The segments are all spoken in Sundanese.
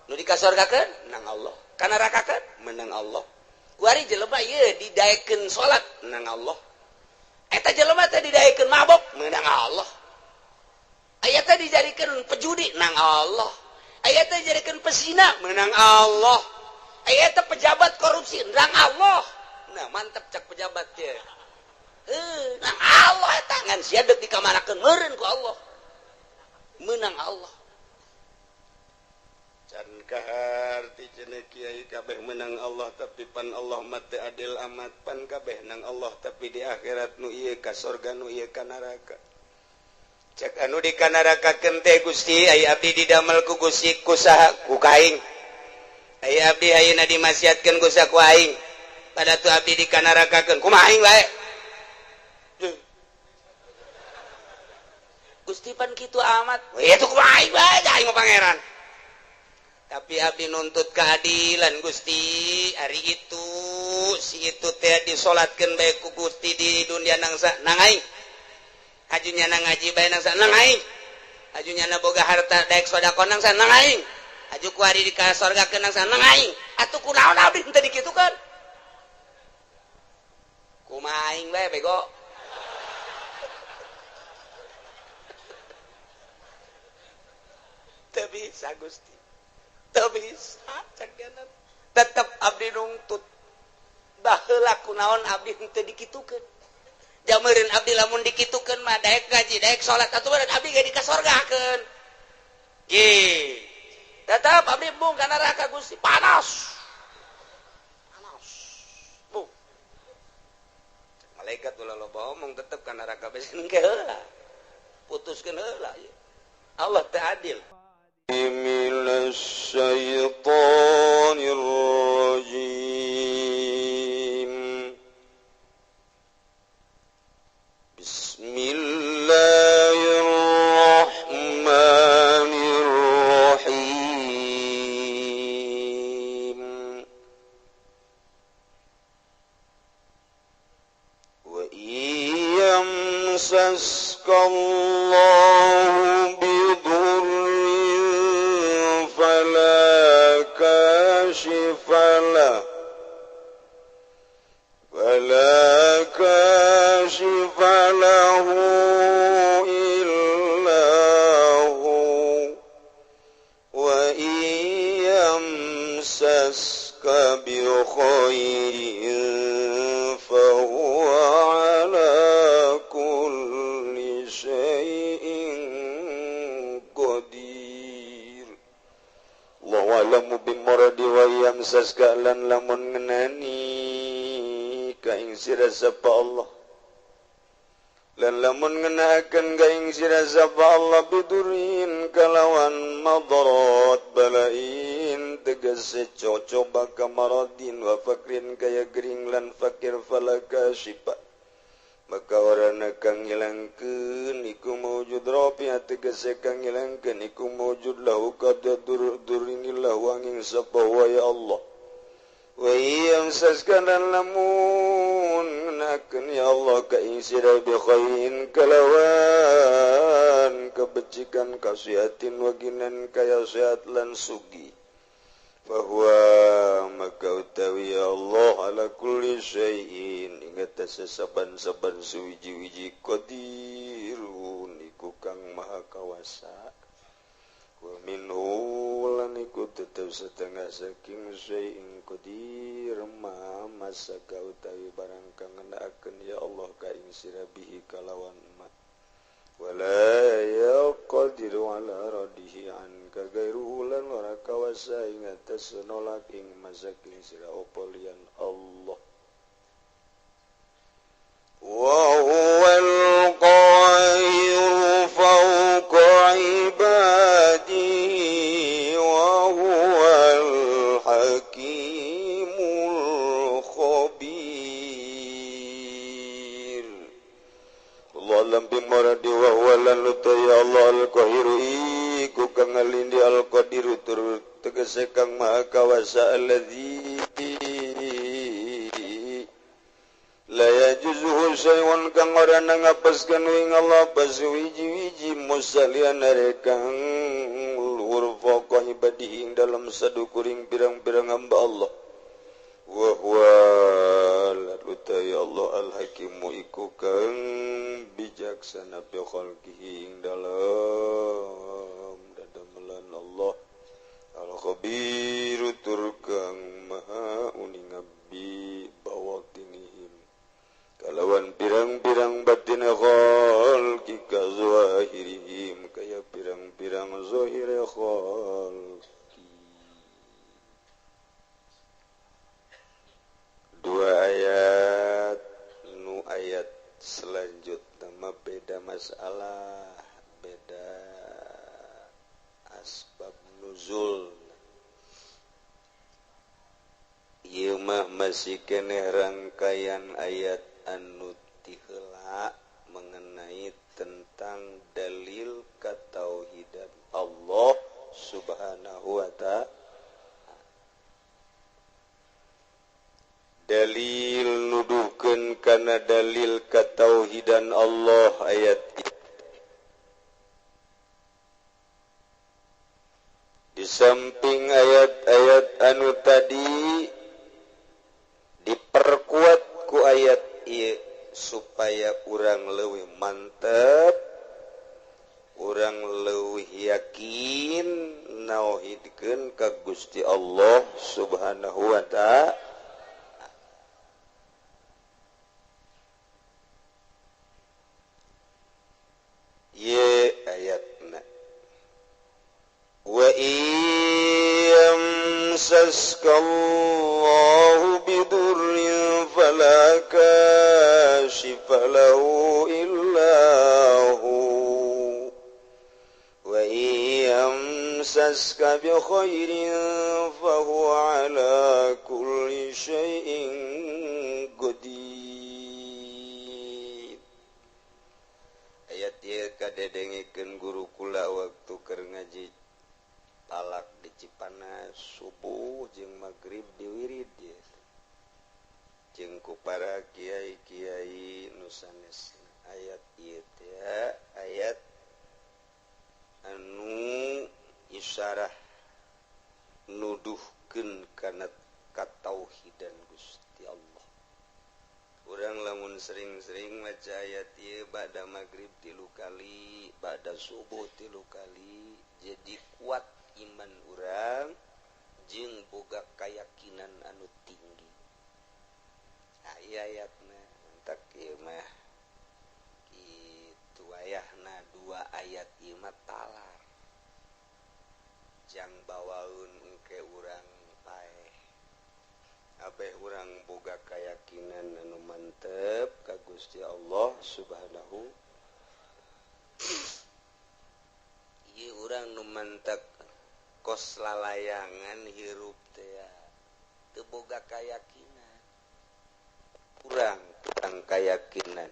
nu dikasorgakeun menang Allah kana nerakakeun menang Allah kuari jelema ieu didaekeun salat menang Allah eta jelema teh didaekeun mabok menang Allah aya teh dijadikeun pejudi menang Allah aya teh dijadikeun pesina menang Allah aya teh pejabat korupsi menang Allah nah mantap cak pejabat teh menang Allah eta ngan sia deuk dikamanakeun meureun ku Allah menang Allah can kaharti cenah kiai kabeh menang Allah tapi pan Allah mah teu adil amat pan kabeh nang Allah tapi di akhirat nu ieu ka surga nu ieu ka neraka cek anu di ka neraka keun teh Gusti aya abdi didamel ku Gusti ku saha ku kaing aya abdi ayeuna dimasiatkeun ku saha ku aing pada tu abdi di ka neraka keun kumaha aing wae Gusti pan kitu amat. Ya tuh kumaha aing bae aing mah pangeran. Tapi abdi nuntut keadilan Gusti. Hari itu si itu teh disolatkeun bae ku Gusti di dunia nangsa nang aing. Ajunya nang ngaji bae nangsa nang aing. Ajunya na boga harta daek sedekah nangsa nang aing. Aju ku ari di ka sorgakeun nangsa nang aing. Atuh kunaon abdi teu dikitukeun. Kumaha aing bae bego. Teu bisa Gusti teu bisa cakenan tetep abdi nuntut baheula kunaon abdi teu dikitukeun jameureun abdi lamun dikitukeun mah daek gaji daek salat atuh badan abdi ge dikasorgakeun ge tetep abdi bung ka neraka Gusti panas bung malaikat ulah loba omong tetep ka neraka besen ge heula putuskeun heula Allah teu adil من الشيطان الرجيم بسم الله الرحمن الرحيم وإن يمسسك الله فلا كاشف له إلا هو وإن يمسسك بخير فهو على كل شيء قدير الله أعلم بمراد ويمسسك lan lamun ngenani kaing sira sapa Allah lan lamun ngenakeun kaing sira sapa Allah bidurin kalawan madarat balain tegese cocoba kamaradin wa fakrin kaya gering lan fakir falaka syifa maka warana kang ngilangkeun iku maujud rafi tegese kang ngilangkeun iku maujud lahu qadadur durinillah wanging sapa wa ya Allah wa yamsaskan lamun nakeun ya Allah ka insira bi khairin kalawan kebecikan kasiatin waginan kaya sehat lan sugi bahwa maka utawi ya Allah ala kulli syai'in ingat saban-saban suwiji-wiji qadirun iku kang maha kawasa wa minhu lan iku tetep setengah saking syai'in qadir ma masaka utawi barang kang ngendakakeun ya Allah ka ing sira bihi kalawan ma wala yaqdiru ala radihi an kagairu lan ora kawasa ing atas nolak ing masaking sira opolian Allah wa huwal qahiru fawqa ibadihi wa huwal hakimul khabir Allah lam bimoradi wa huwa lan ya Allah al-qahiru iku kang ngalindi al-qadiru tur tegese kang maha kawasa alladzi la yajuzuhu syai'un kang ora ngapaskeun ing Allah basuwiji-wiji musalian rekang luhur faqih ibadihi dalam sadukuring pirang-pirang hamba Allah wa huwa ya Allah al-hakimu iku kang bijaksana bi khalqihi dalam dadamelan Allah al-khabiru tur kang maha uning abdi bawatinihim kalawan pirang-pirang batin khalqi ka zahirihim kaya pirang-pirang zahir khalqi. Dua ayat nu ayat selanjutnya mah beda masalah, beda asbab nuzul. Ieu mah masih keneh rangkaian ayat anu ti heula mengenai tentang dalil katauhidan Allah Subhanahu wa ta'ala. Dalil nuduhkeun kana dalil katauhidan Allah ayat itu. Di samping ayat-ayat anu tadi diperkuat ku ayat ieu supaya urang leuwih mantep, urang leuwih yakin nauhidkeun ka Gusti Allah Subhanahu wa ta'ala. Ye ayatna wa yamsaskallahu bidurrin fala kashifa lahu illahu wa yamsaska bi khairin fahuwa ala kulli syai'in qadir. Ayat ieu kadedengikeun guru kula waktu keur ngaji palak di Cipanas subuh jeung magrib di wirid ya. Jeung ku para kiai-kiai nu sanes ayat ieu teh ayat anu isyarah nuduhkeun kana katauhidan Gusti Allah. Urang lamun sering-sering maca ayat ieu ba'da magrib 3 kali, ba'da subuh 3 kali, jadi kuat iman urang jeung boga kayakinan anu tinggi. Nah, ieu ayatna mentak ieu mah kitu ayahna 2 ayat ieu mah talar. Jang bawaun engke urang paeh. Abeh urang boga kayakinan anu mantep ka Gusti Allah Subhanahu. Ieu urang nu mantep kos lalayangan hirup teh teu boga kayakinan. Urang kayakinan.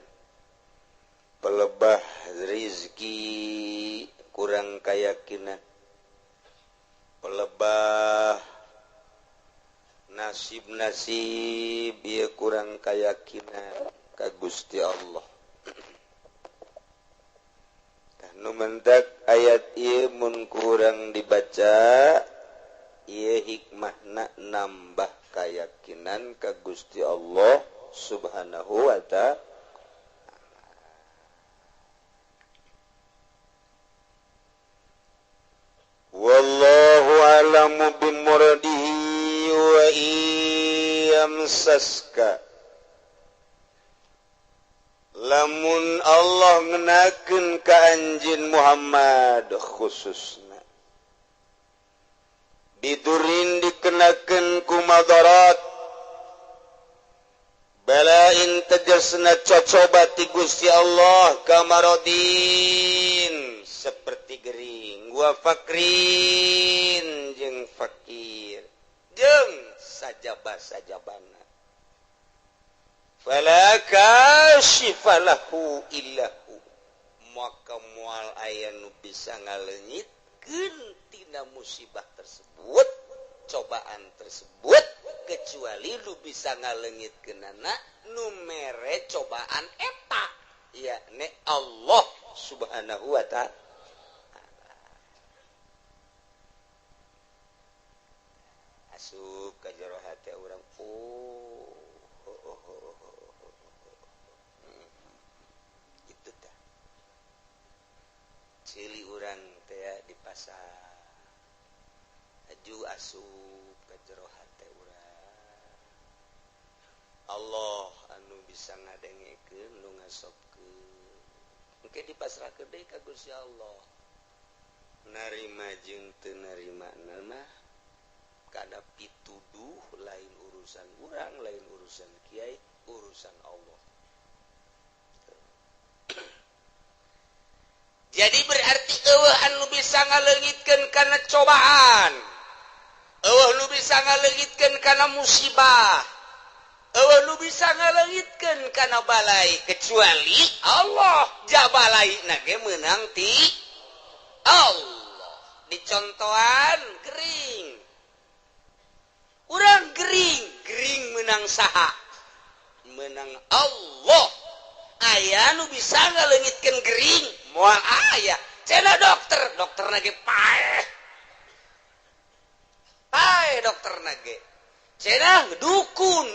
Pelebah rezeki kurang kayakinan. Pelebah nasib-nasib ieu kurang kayakinan ka Gusti Allah. Nu mentak ayat ieu mun kurang dibaca ieu hikmahna nambah kayakinan ka Gusti Allah Subhanahu wa ta'ala. Wallahu a'lamu bimuradihi wa iyamsaska lamun Allah ngenakeun ka anjeun Muhammad khususna bidurin dikenakeun ku madarat balain tegasna cocoba ti Gusti Allah kamarodin seperti gering wa fakrin jeung fakir jeung sajabah-sajabana fala kashifa lahu illahu maka moal aya nu bisa ngaleungitkeun tina musibah tersebut cobaan tersebut kecuali lu bisa ngaleungitkeunana nu mere cobaan eta yakni Allah Subhanahu wa ta'ala. asup ka jero hate urang itu teh cili urang teh di pasar aju asup ka jero hate urang Allah anu bisa ngadengekeun nu ngasopkeun engke dipasrahkeun deui ka Gusti Allah narima jeung teu narimana mah kada pituduh lain urusan urang lain urusan kiai urusan Allah. Jadi berarti eueuh anu bisa ngaleungitkeun kana cobaan, eueuh nu bisa ngaleungitkeun kana musibah, eueuh nu bisa ngaleungitkeun kana balai kecuali Allah. Jabalaina ge meunang ti Allah. Dicontohan gering. Urang gering menang saha? Menang Allah. Aya nu bisa ngaleungitkeun gering, moal aya. Cenah dokterna ge paeh. Paeh dokterna ge. Cenah dukun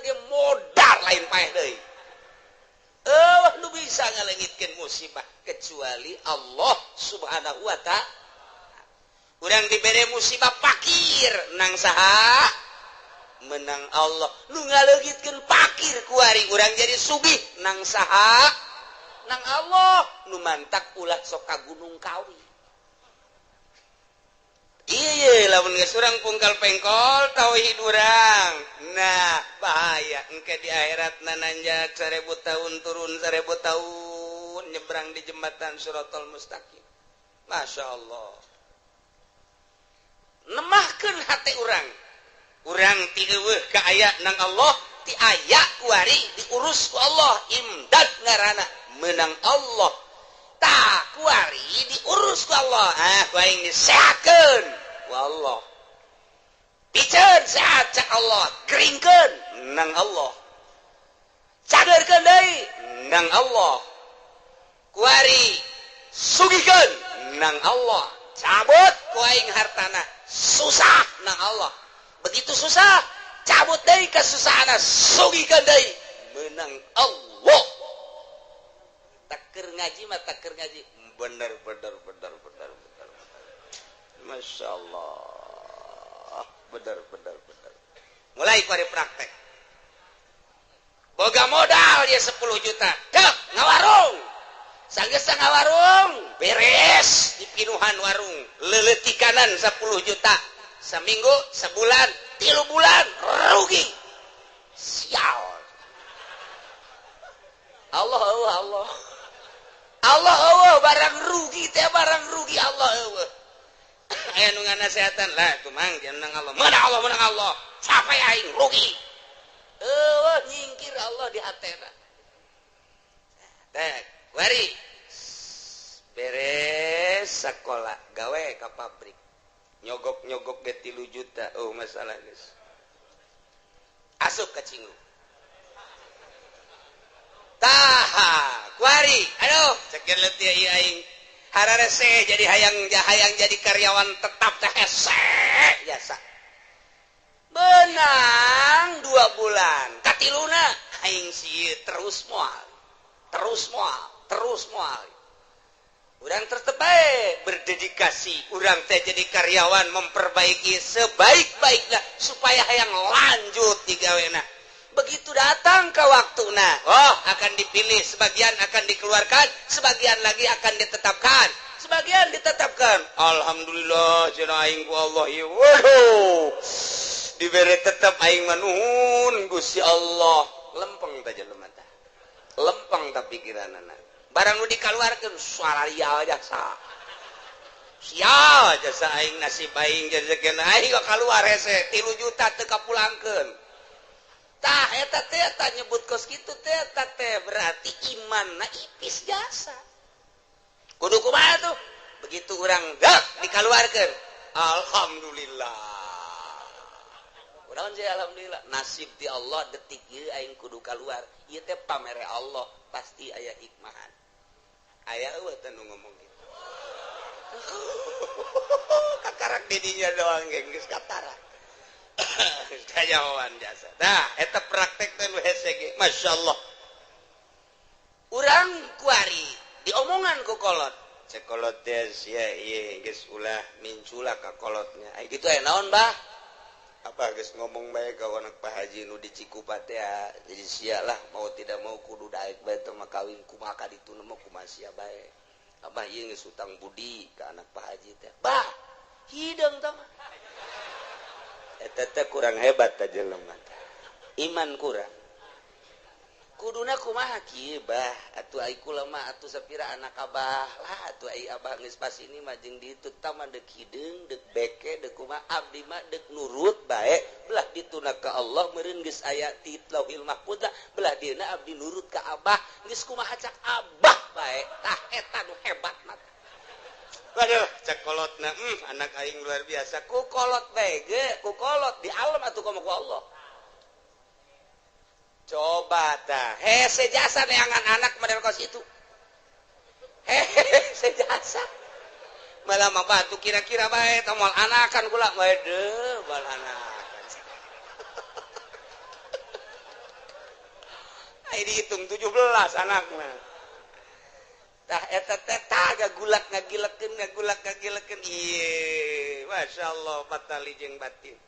ge modal lain paeh deui. Nu bisa ngaleungitkeun musibah kecuali Allah Subhanahu wa ta'ala. Urang dibere musibah fakir nang saha? Menang Allah. Nu ngaleungitkeun fakir kuari urang jadi sugih nang saha? Nang Allah. Nu mantak ulah sok ka Gunung Kawi. Ieu lamun geus urang pungkal pengkol tauhid urang. Nah, bahaya engke di akhiratna nanjak 1000 tahun turun 1000 tahun nyebrang di jembatan Siratal Mustaqim. Masya Allah. Nemahkeun hati urang ti eueuh ka aya nang Allah ti aya kuari diurus ku Allah imdad ngaranna menang Allah tah kuari diurus ku Allah ku aing disehatkeun ku Allah piceun sehat cak Allah keringkeun nang Allah cagerkeun deui nang Allah kuari sugihkeun nang Allah cabut ku aing hartana susah nang Allah begitu susah cabut deui kasusahana sugihkeun deui meunang Allah takeur ngaji mah takeur ngaji bener Masya Allah bener mulai kuari praktek boga modal dia 10 juta dek ngawarung sanggeus ngawarung beres dipinuhan warung leuleutikanan 10 juta seminggu sebulan 3 bulan rugi sial Allah barang rugi teh barang rugi Allah eueuh aya nu nganasehatan lah tuh mang jeneng Allah menang Allah sampai aing rugi eueuh nyingkir Allah di hatena teh kuari beres sekolah gawe ka pabrik nyogok ge 3 juta masalah geus asup ka cinggu taha kuari aduh cekeun leutik ieu aing hararese jadi hayang jadi karyawan tetap teh hese biasa benang 2 bulan katiluna aing sieu terus moal urang tetep bae berdedikasi urang teh jadi karyawan memperbaiki sebaik-baiknya supaya hayang lanjut di gawena begitu datang ke waktuna akan dipilih sebagian akan dikeluarkan sebagian lagi akan ditetapkan alhamdulillah cenah aing ku Allah ieu waduh dibere tetap aing manuhun Gusti Allah lempeng teh jelema teh lempeng teh pikiranna barang nu dikaluarkeun salarial jasa sial jasa aing nasib aing jejekeun aing kok kaluar hese 3 juta teu kapulangkeun tah eta teh nyebut kos kitu teh berarti imanna ipis jasa kudu kumaha tuh begitu urang dak dikaluarkeun alhamdulillah urang je alhamdulillah nasib ti Allah detik ieu aing kudu kaluar ieu teh pamere Allah pasti aya hikmahan aya eueuh teh nu ngomong kitu katarak didinya doang geus katarak. Kayawan jasa. Nah, eta praktek teh nu hese ge. Masyaallah. Urang kuari diomongan ku kolot. Cek kolot teh sia ieu geus ulah mincula ka kolotnya. Ai kitu aya naon, Bah? Apa geus ngomong bae ka anak Pak Haji nu di Cikupa teh jadi sia lah mau tidak mau kudu daek bae teh mah kawin kumaha ka ditu mah kumaha sia bae. Abah ieu geus utang budi ka anak Pak Haji teh. Bah, hideung tah mah. Eta teh kurang hebat tah jelema teh. Iman kurang. Kuduna kumaha kieu Bah, atuh ai kula mah atuh sapira anak Abah lah atuh ai Abah geus pas ini mah jeung ditu tah mah deuk hideung deuk beke deuk kumaha abdi mah deuk nurut bae belah dituna ka Allah meureun geus aya ti Lauhil Mahfuz belah dieuna abdi nurut ka Abah geus kumaha cak Abah bae tah eta nu hebat mah. Waduh cak kolotna anak aing luar biasa ku kolot bae ge ku kolot di alam atuh komo ku Allah. Coba dah, sejasa neangan anak model kos itu, sejasa, malah mah batu kira-kira baik, tomal anakan gula, waduh, bal anakan. Ini dihitung 17 anaknya. Tah eta teh gagulak ngagilekeun, iye, masya Allah, batali jeung batin.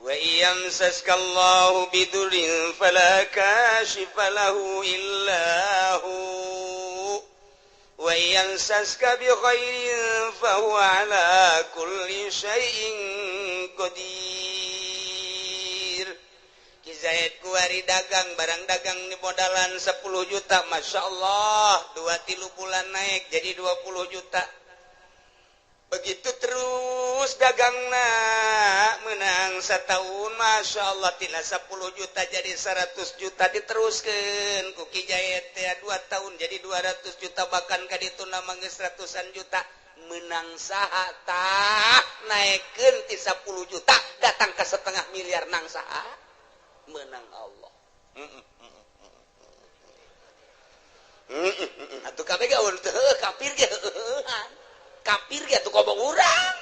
Wa iyamsaskallahu bidurin fala kashifa lahu illahu wa iyamsaska bi khairin fa huwa ala kulli syai'in qadir. Ki Zaid kuari dagang barang dagang di modalan 10 juta masyaallah 2-3 bulan naik jadi 20 juta. Begitu terus dagangna menang setahun Masya Allah tina 10 juta jadi 100 juta diteruskan ku Ki Jayet 2 tahun jadi 200 juta bahkan kaditu nama geus ratusan juta menang saha tah naikkeun ti 10 juta datang ke 0,5 miliar nang saha menang Allah. Atuh kabeh gaul teu kafir ge kafir ya tuh kobong urang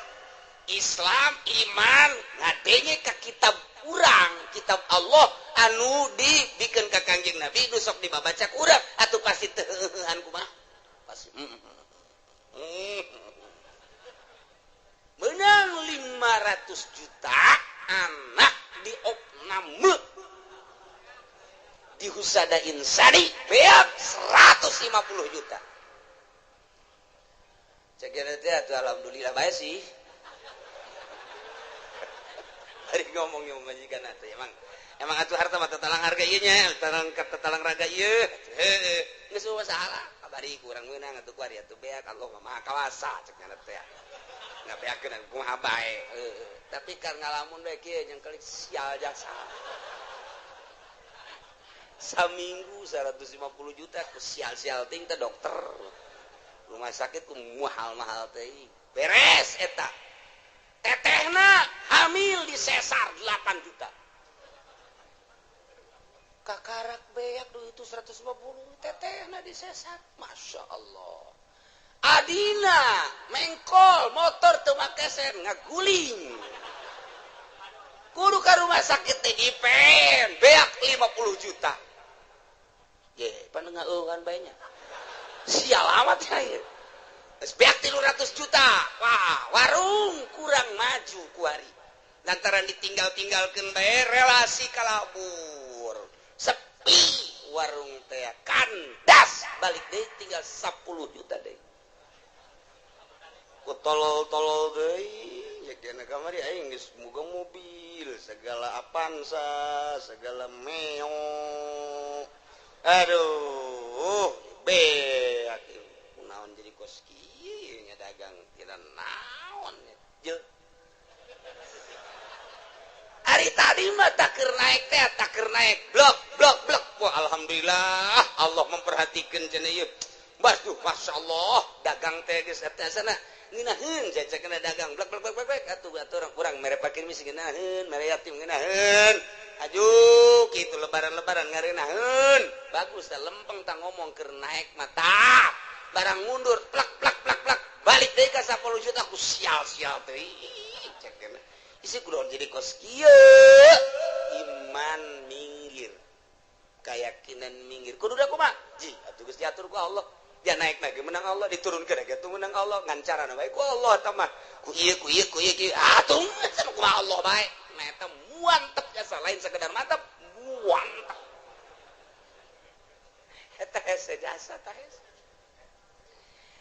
Islam iman ngadenge ka kitab urang kitab Allah anu dibikeun ka Kangjeng Nabi nu sok dibabaca ku urang atuh pasti teu heuhan kumaha pasti menang 500 juta anak di opname di Husada Insani beak 150 juta. Cek itu alhamdulillah baik sih. Hari ngomongnya majikan atuh emang atuh harta mah tatalang harga ieu nya, tatalang raga ieu. Geus salah. Kabari kurang meunang atuh kuari atuh beak Allah mah maha kawasa cek nya teh. Ngabeakeun kumaha bae. Tapi kan ngalamun bae kieu yang kali sial jasa. Saminggu 150 juta ku sial-sial ting teh dokter. Rumah sakit ku mahal-mahal teh beres eta tetehna hamil di sesar 8 juta kakarak beak duit itu 150 tetehna di sesar Masya Allah adina mengkol motor teu make sen ngaguling kudu ka rumah sakit teh dipen beak 50 juta ye panengah eueuhan bae nya sial amat ya beak 300 juta wah warung kurang maju kuari lantaran ditinggal-tinggalkeun bae relasi kalabur sepi warung teh kandas balik deui tinggal 10 juta deui ku tolol-tolol deui nya dina kamari aing geus muga mobil segala Avanza segala Meo aduh beak naon jadi kos kieu nya dagang tira naon je ari tadi mah tak keur naik blok wah alhamdulillah Allah memperhatikan cenah ieu baduh masyaallah dagang teh geus eta sana ngeunaheun jajakeun dagang blok atuh orang urang mere pakin misi ngeunaheun mere yatim ngeunaheun aju gitu lebaran ngareunaheun bagus dah lempeng tang ngomong keur naik mata barang mundur plak balik deui ka 10 juta aku sial-sial teh cek kana isi kudu jadi kos kieu iman minggir keyakinan minggir kudu da kumaha ji atuh geus diatur ku Allah dia naik lagi menang Allah diturunkeun lagi atuh menang Allah ngancarana bae ku Allah tah mah ku ieu atuh kumaha Allah bae nah eta muantep jasa lain sekedar mantap muantep eta hese jasa tah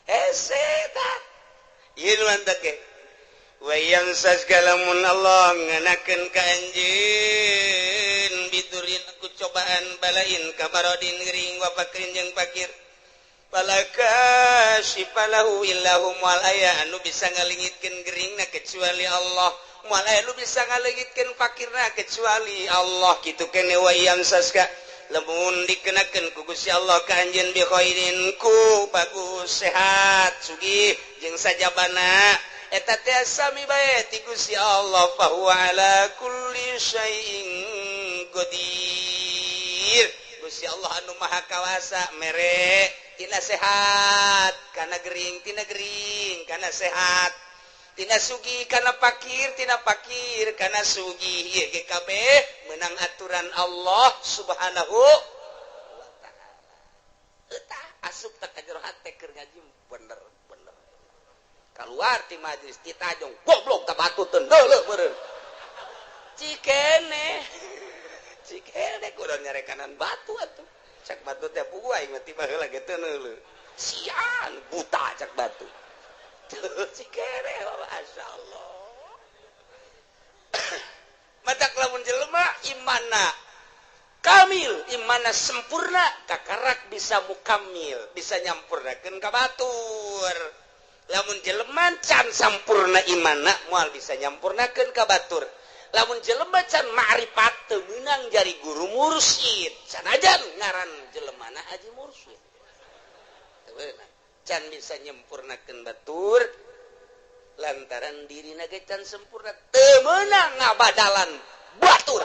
hese tah ieu mantep ge wayang sasgalamun Allah nganakeun ka anjeun biturin ku cobaan balain kabarodin gering wa fakrin jeung fakir palaka sifalahu illahum wal aya anu bisa ngalingitkeun geringna kecuali Allah moal aya anu bisa ngalingitkeun fakirna kecuali Allah kitu kene wayang saska lamun dikenakeun ku Gusti Allah ka anjeun bi khairin ku bagus sehat sugih jeung sajabana eta teh sami bae ti Gusti Allah fa huwa ala kulli syai'in qadir Gusti Allah anu maha kawasa mere tina sehat kana gering kana sehat tina sugih kana fakir kana sugih ieu ge kabeh meunang aturan Allah subhanahu wa taala eta asup teh ka jero hate keur ngaji bener keluar ti majelis ti tajong goblok ka batu teu heuleuh beureun cikene kudu nyarekanan batu atuh cak batu teh pugu aing mah tiba heula ge teu heuleuh sian buta cak batu cikene masyaallah matak lamun jelema imanna kamil imanna sempurna kakarak bisa mukamil bisa nyampurnakeun ka batur lamun jelema can sampurna imanna moal bisa nyampurnakeun ka batur lamun jelema can ma'rifat teu meunang jari guru mursyid sanajan ngaran jelemana haji mursyid teu beunang can bisa nyampurnakeun batur lantaran dirina ge can sempurna teu meunang ngabadalan batur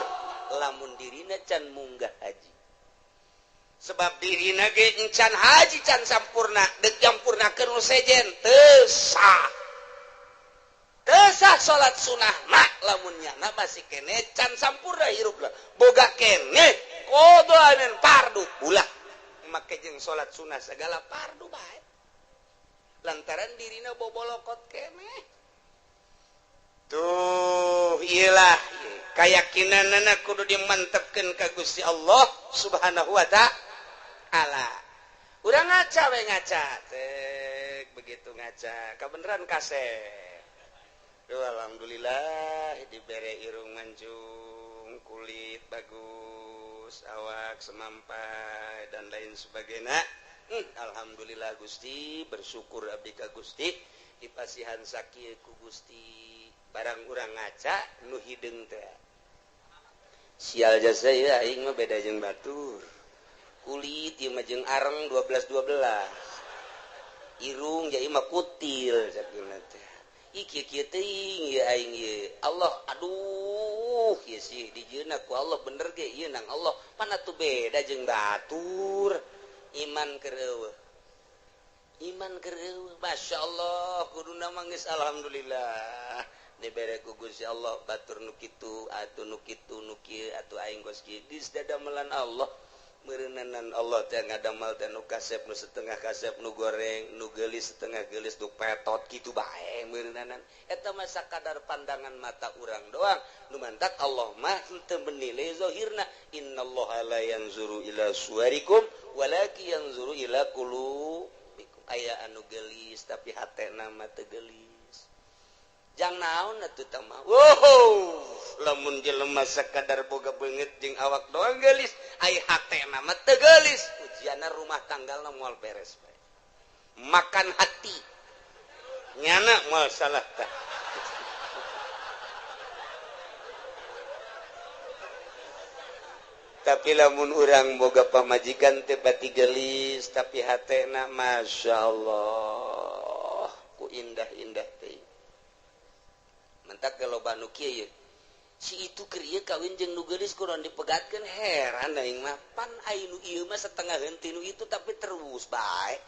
lamun dirina can munggah haji sebab dirina ge encan haji can sampurna deuk nyampurnakeun nu sejen teu sah salat sunah mak lamun nyana masih kene can sampurna hirupna boga kene kodoaneun fardu ulah make jeung salat sunah segala fardu bae lantaran dirina bobolokot kene tuh iyalah keyakinanna kudu dimantepkeun ka Gusti Allah subhanahu wa ta'ala urang ngaca we ngaca teh begitu ngaca kabeneran kasep alhamdulillah dibere irung mancung kulit bagus awak semampai dan lain sebagainya alhamdulillah Gusti bersyukur abdi ka Gusti dipasihan sakieu ku Gusti barang urang ngaca nu hideung teh sial jasa ieu aing mah beda jeung batur kulit ieu mah jeung areng 12 irung jadi mah kutil sakeuna teh iki kieu teuing ieu aing ieu Allah aduh ieu sih dijieunna ku Allah bener ge ieu nang Allah pan atuh beda jeung batur iman keur eueuh masyaallah kuduna mah geus alhamdulillah dibere ku Gusti Allah batur nu kitu atuh nu kitu nu kieu atuh aing geus kieu dis dadamelan Allah meureunanan Allah teh ngadamal teh nu kasep nu setengah kasep nu goreng nu geulis setengah geulis nu petot kitu bae meureunanan eta mah sakadar pandangan mata urang doang nu mantak Allah mah teu menilai zahirna innallaha la yanzuru ila suwarikum walakin yanzuru ila qulubikum aya anu geulis tapi hatena mah teu geulis jang naon atuh tah mah lamun jelema sakadar boga beungeut jeung awak doang geulis ai hatena mah teu geulis ujianna rumah tanggalna moal beres bae makan hati nyana moal salah tah tapi lamun urang boga pamajikan teh pati geulis tapi hatena masyaallah ku indah-indah teh mentak kalau banu kieu si itu keur ieu kawin jeung nu geulis kunaon dipegatkeun heran aing mah pan ai nu ieu mah setengah henteu nu itu tapi terus bae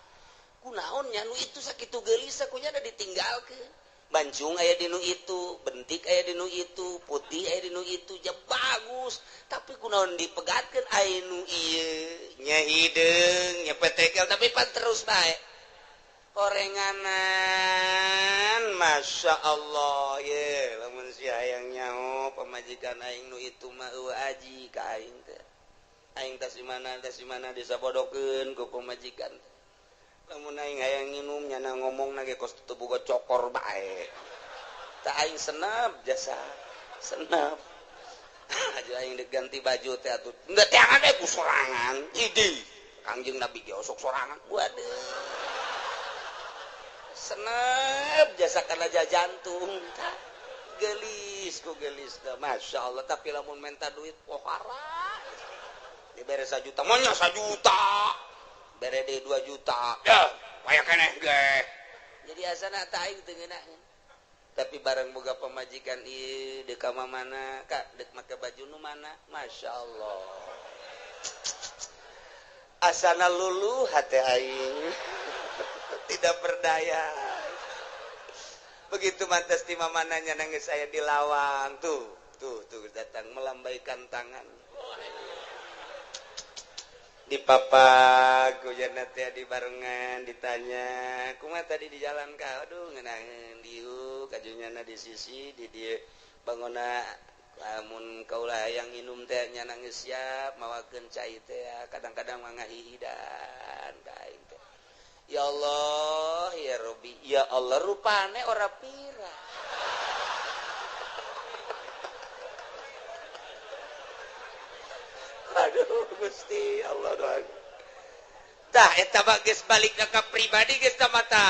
kunaonnya nu itu sakitu gelis akunya ada ditinggalkeun bancung aya dinu itu bentik aya dinu itu putih aya dinu itu ya bagus tapi kunaon dipegatkeun aya nu ieu nya hideung nya petekel tapi pan terus bae orenganan Masya Allah ye lamun si hayang nyaho pamajikan aing nu itu mah aji ka aing teh aing tas dimana disabodokeun ku pamajikan lamun aing hayang nginum nyana ngomong nage kos teu boga cokor bae tah aing senep jasa senep aja aing dek ganti baju teh atuh enggak teangan we ku sorangan idi Kangjeng Nabi ge osok sorangan waduh senep jasa kana jantung gelis ku gelis teh Masya Allah tapi lamun minta duit pohara dibere 1 juta monya 1 juta bere deui 2 juta ya aya keneh ge jadi asana teh aing teu ngeunaheun tapi bareng boga pamajikan ieu deuk ka mana Kak deuk make baju nu mana Masya Allah asana luluh hate aing tidak berdaya begitu mantas di mamananya nangis saya di lawang tuh datang melambaikan tangan di papa kujana teh di barengan ditanya kumaha tadi di jalan ka aduh ngeunaheun dieu kajunyana di sisi di dieu bangona lamun kaulah hayang nginum teh nya nangis siap mawakeun cai teh kadang-kadang mangga hihidan ka aing teh ya Allah ya Rabbi ya Allah rupane ora pira aduh Gusti Allah doang tah eta mah geus balikna ka pribadi geus tah mata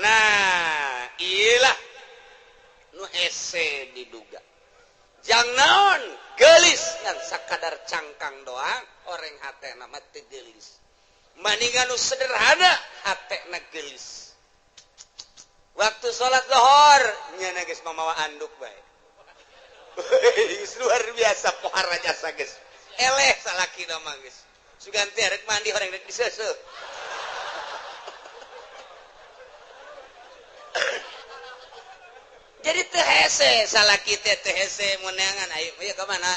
nah iyalah nu hese diduga jang naon geulis ngan sakadar cangkang doang oreng hatena mah teu geulis maningan nu sederhana hatena geulis waktu salat zuhur nya geus mamawa anduk bae luar biasa pohara jasa geus eleh salakina mah geus suganti rek mandi horeng rek diseuseuh jadi teu hese salaki teh teu hese meunangan ayo ieu ka mana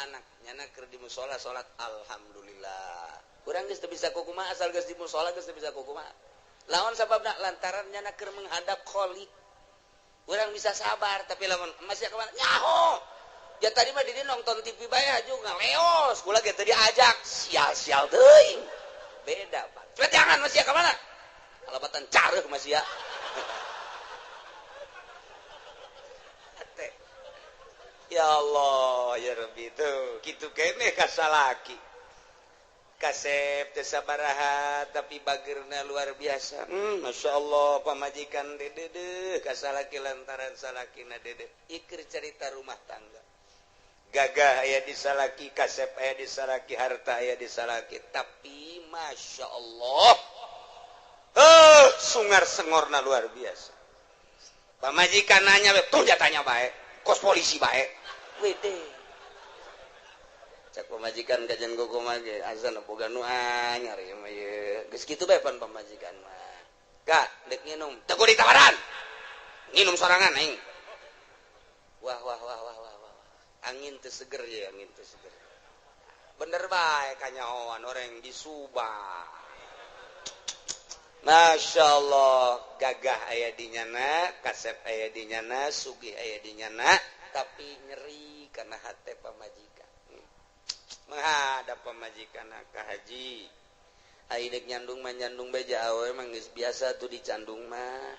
anak nyana keur di mushola salat alhamdulillah urang geus teu bisa kumaha asal geus di mushola geus teu bisa kumaha lawan sababna lantaran nyana keur menghadap Khaliq urang bisa sabar tapi lamun masih ka mana nyaho ya tadi mah di nonton TV bae juga ngaleos kula ge teu diajak sial-sial teuing beda Pak coba jangan masih ka mana kalabatan careuh masih ya ya Allah ya Rabbi tuh kitu keneh ka salaki kasep teu sabaraha tapi bageurna luar biasa Masya Allah pamajikan dede ka salaki lantaran salakina dede ikir cerita rumah tangga gagah aya di salaki kasep aya di salaki harta aya di salaki tapi Masya Allah sungar sengorna luar biasa pamajikan nanya tuh jatanya bae kos polisi bae wede cak pamajikan kajian gogo mah ge azan boga nu anyar ieu mah ieu geus kitu bae pan pamajikan mah Kak dek nginum teu kudu ditawaran nginum sorangan aing wah angin teu seger ya angin teu seger bener bae kanyahoan orang di Subang Masya Allah gagah aya di nyana kasep aya di nyana sugih aya di nyana tapi nyeri karena hate pamajikan menghadap pamajikan ka haji aidek nyandung mah nyandung beja awe mah geus biasa tuh dicandung mah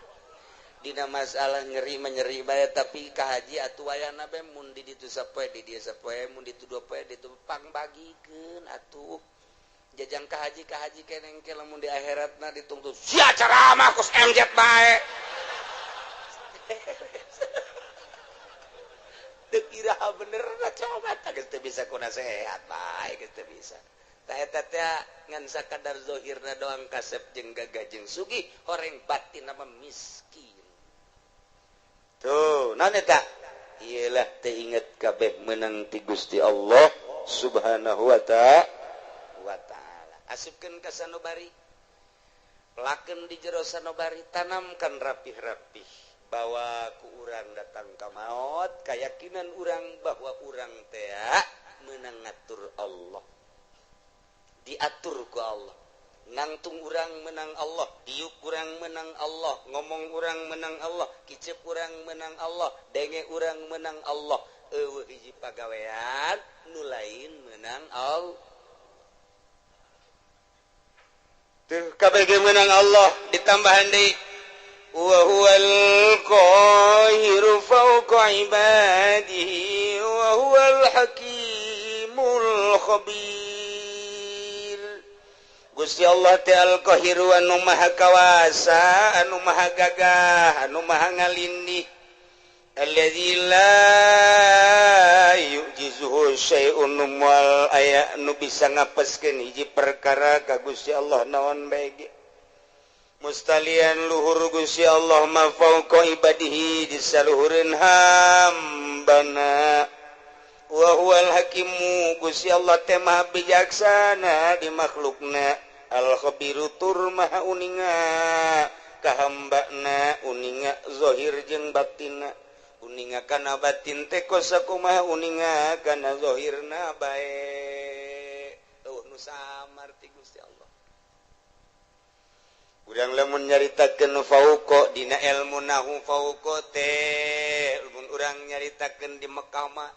dina masalah nyeri menyeri bae tapi ka haji atuh wayahna bae mun di ditu sapoe di dieu sapoe mun ditu dua poe ditu pangbagikeun atuh jajang ka haji keneng ke lamun di akhiratna dituntut sia ceramah kus MZ bae teu kiraha bener coba tah geus teu bisa kuna sehat bae geus teu bisa tah eta teh ngan sakadar zahirna doang kasep jeung gagah jeung sugih horeng batinna mah miskin tuh naon eta iyalah teu inget kabeh meunang ti Gusti Allah subhanahu wa ta'ala asupkeun ka sanubari laken di jero sanobari tanamkan rapih-rapih bahwa ku urang datang ka maut keyakinan urang bahwa urang teh meunang ngatur Allah diatur ku Allah nangtung urang menang Allah diuk urang menang Allah ngomong urang menang Allah kicep urang menang Allah denge urang menang Allah eueuh hiji pagawean nu lain menang Allah teu kabeh menang Allah ditambahan deui wa huwal qahiru fawqa ibadihi wa huwal hakimul khabir Gusti Allah teh al-qahiru anu maha kawasa anu maha gagah anu maha ngalindih alladzi la yujizuhu syai'un wal aya nu bisa ngapeskeun hiji perkara ka Gusti Allah naon bae ge mustalian luhur Gusti Allah ma fauqa ibadihi di saluhureun hambana wa huwal hakimu Gusti Allah teh maha bijaksana di makhlukna al khabiru tur maha uninga ka hambana uninga zahir jeung batinna uninga kana batin teh kosakumaha uninga kana zahirna bae nu samar ti Gusti Allah urang lamun nyaritakeun fauqa dina ilmu nahu fauqa teh mun urang nyaritakeun di Mekah mah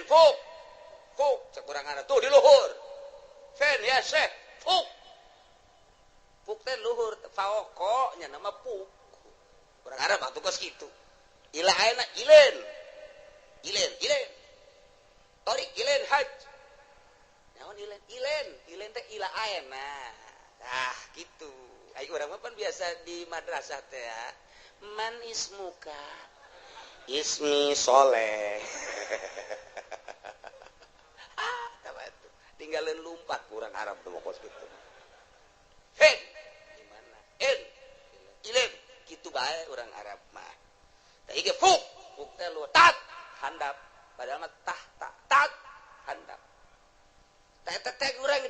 fuk cek urang ada tuh di luhur fen ya syekh fuk teh luhur fauqa nya nama fuk urang Arab atuh kos kitu ila ayeuna ilen tarik ilen haj naon ilen teh ila ayeuna gitu ai urang mah pan biasa di madrasah teh ya man ismuka ismi soleh tinggalin lumpat kurang Arab tuh kos gitu gimana ilen gitu bae orang Arab mah teh ge fuk teh lu tat handap padahal mah tat handap teh urang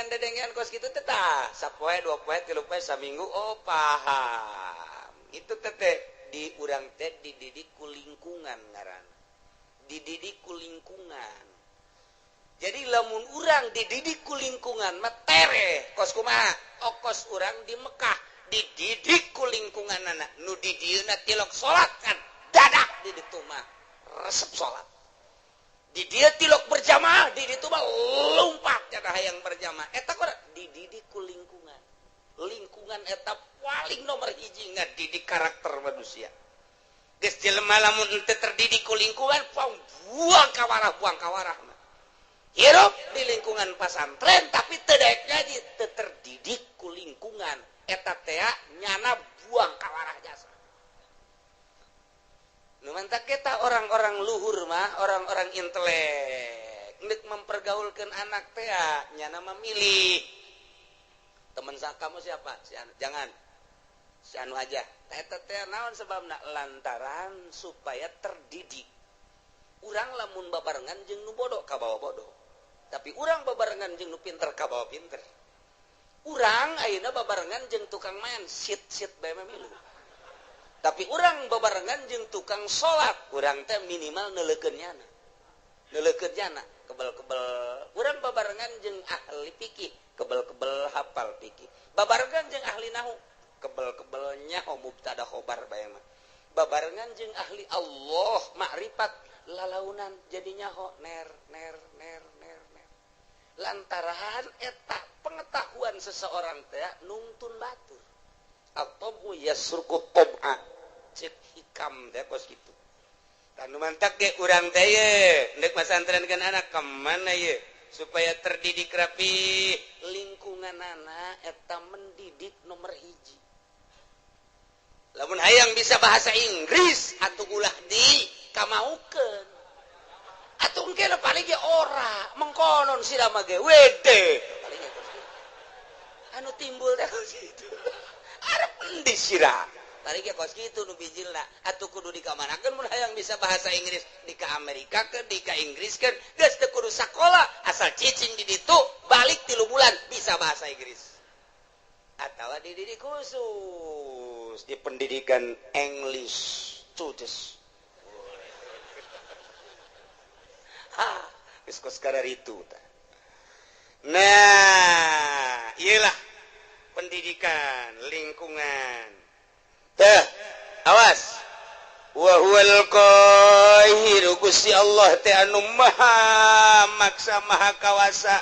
dedengan kos kitu teh tah sapoe dua poe tilu poe saminggu oh paham itu teh di urang teh dididik ku lingkungan ngaranna dididik ku lingkungan jadi lamun urang dididik ku lingkungan mah tere kos kumaha kos urang di Mekah dididik ku lingkungan anak nu di dieuna tilok salat kan dadak di ditu mah resep salat di dia tilok berjamaah di ditu mah lompat cenah hayang berjamaah eta kudu dididik ku lingkungan eta paling nomor hiji ngadidik karakter manusia geus jelema lamun teu terdidik ku lingkungan buang kawarah mah hirup di lingkungan pesantren tapi tedek jadi terdidik ku lingkungan eta teh nyana buang kawarah jasa nu mantak kita orang-orang luhur mah orang-orang intelek ngeuk mempergaulkeun anak teh nyana memilih teman kamu siapa jangan si anu aja eta teh naon sebabna lantaran supaya terdidik urang lamun babarengan jeung nu bodoh ka bawa bodoh tapi urang babarengan jeung nu pinter ka bawa pinter urang ayeuna babarengan jeung tukang main sit bae milu tapi urang babarengan jeung tukang salat urang teh minimal neuleukeun nyana kebel-kebel urang babarengan jeung ahli fikih kebel-kebel hafal fikih babarengan jeung ahli nahwu kebel-kebel nyaho mubtada khobar bae mah babarengan jeung ahli Allah makrifat lalaunan jadi nyaho ner lantaran eta pengetahuan seseorang teh nungtun batur atau yasruku tab'a cek hikam teh kos kitu tanu mantak ge urang teh ye neuk masantrenkeun anak ka mana ye supaya terdidik rapi lingkungan anak eta mendidik nomor hiji lamun hayang bisa bahasa Inggris atuh ulah di kamaukeun atuh engke paling ge ora mengkonon sira mah ge wede paling anu timbul teh kitu arep endi sira tarik ya kos gitu nu bijilna atuh kudu dikamanakeun mun hayang bisa bahasa Inggris di ka Amerika ke di ka Inggris kan geus teu kudu sakola asal cicing di ditu balik 3 bulan bisa bahasa Inggris atawa di didik khusus di pendidikan English Studies geus kos kararitu tah. Nah, iyalah pendidikan lingkungan. Tah, awas. Wa huwal qahiru Gusti Allah teh anu maha maksa maha kawasa.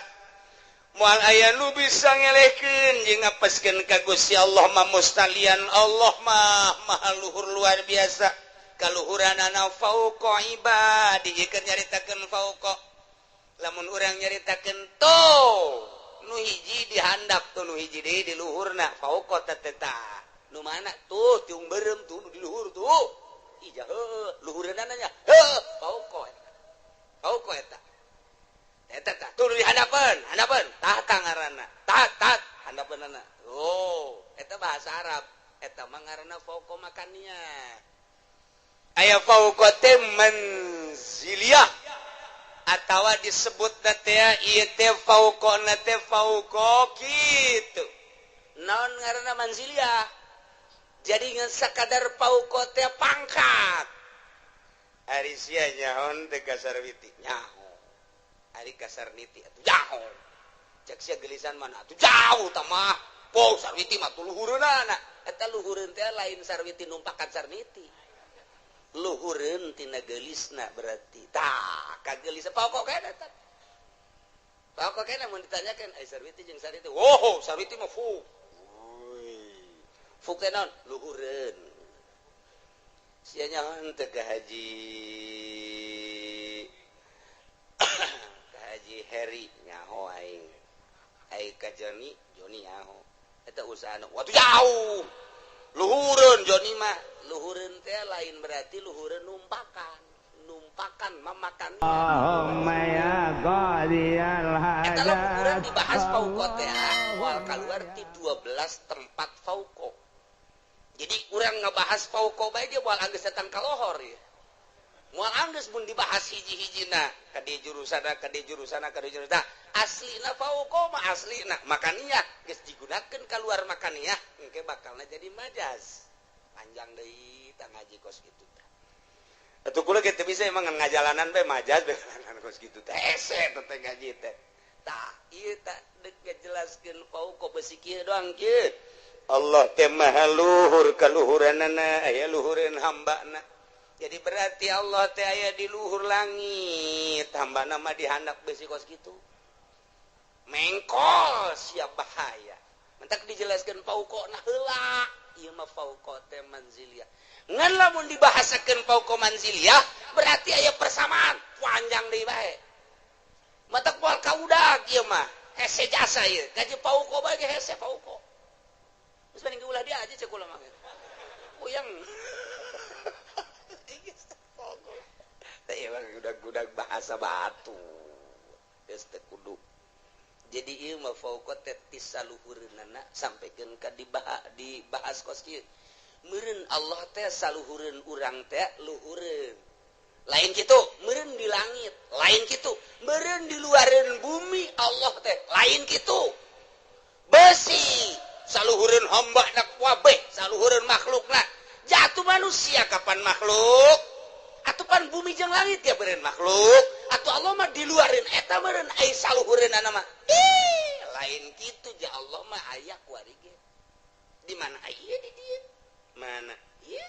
Moal aya nu bisa ngelehkeun jeung ngapeskeun ka Gusti Allah mah mustalian Allah mah maha luhur luar biasa. Kaluhuranana fauqa ibadi keur nyaritakeun fauqa. Lamun urang nyaritakeun to nu hiji dihandap tuh nu hiji deui di luhurna fauqa tateta nu mana tuh tiung beureum tuh nu di luhur tuh ija luhureunna nya fauqa eta tuh nu dihandapeun tahta ngaranna tat handapeunna eta bahasa Arab eta mah ngaranna fauqa makania aya fauqa teh manziliyah atawa disebut teh ieu teh fauqona teh fauqa kitu naon ngaranna manziliyah jadi ngan sakadar fauqa teh pangkat ari sia nyaon teh kasar witi nyaho ari kasar niti atuh nyaho cek sia gelisan mana atuh jauh tah mah po sarwiti mah tuh luhureunana eta luhureun teh lain sarwiti numpakan sarniti luhureun tina gelisna berarti tah kagelis pokok kana tah pokok kana mun ditanyakeun ai sarwiti jeung sarwiti sarwiti mah fuk teh naon luhureun sia nyaon teh ka haji Heri nyaho aing ka Joni nyaho eta usahana watu jauh luhureun Joni mah luhureun teh lain berarti luhureun numpakan mamakan eta luhureun dibahas fauqa teh wal kaluar ti 12 tempat fauqa jadi urang ngabahas fauqa bae ge moal anggeus datang ka lohor ya moal anggeus mun dibahas hiji-hijina ka di jurusana aslina fauqa mah aslina makaniyah geus digunakeun kaluar makaniyah engke bakalna jadi majaz panjang deui tah ngaji kos kitu tah atuh kula ge teu bisa emang ngajalanan bae majaz bae kos kitu teh hese teh ngaji teh tah ieu tah deuk ngajelaskeun fauqa besi kieu doang kieu Allah teh maha luhur kaluhuranana aya luhureun hambana jadi berarti Allah teh aya di luhur langit hambana mah dihandap besi kos kitu mengkol siap bahaya mentak dijelaskeun fauqona heula ieu mah fauqa teh manziliyah ngan lamun dibahasakeun fauqa manziliyah berarti aya persamaan panjang deui bae matak moal kaudag ieu mah hese jasa ieu gaji fauqa bae ge hese fauqa geus banding ulah dia aja cek ulah mah uyang teh ieu udah bahasa batu geus teu kudu jadi ieu mah fauqa teh tisaluhureunana sampikeun ka dibahas kos kieu meureun Allah teh saluhureun urang teh luhureun lain kitu meureun di langit lain kitu meureun di luareun bumi Allah teh lain kitu besi saluhureun hambana kabeh saluhureun makhlukna jatuh manusia kapan makhluk atupan bumi jeung langit ya beureun makhluk atuh Allah mah di luareun eta meureun ai saluhureunana mah lain kitu ja Allah mah aya kuari ge di mana aya di dieu mana ieu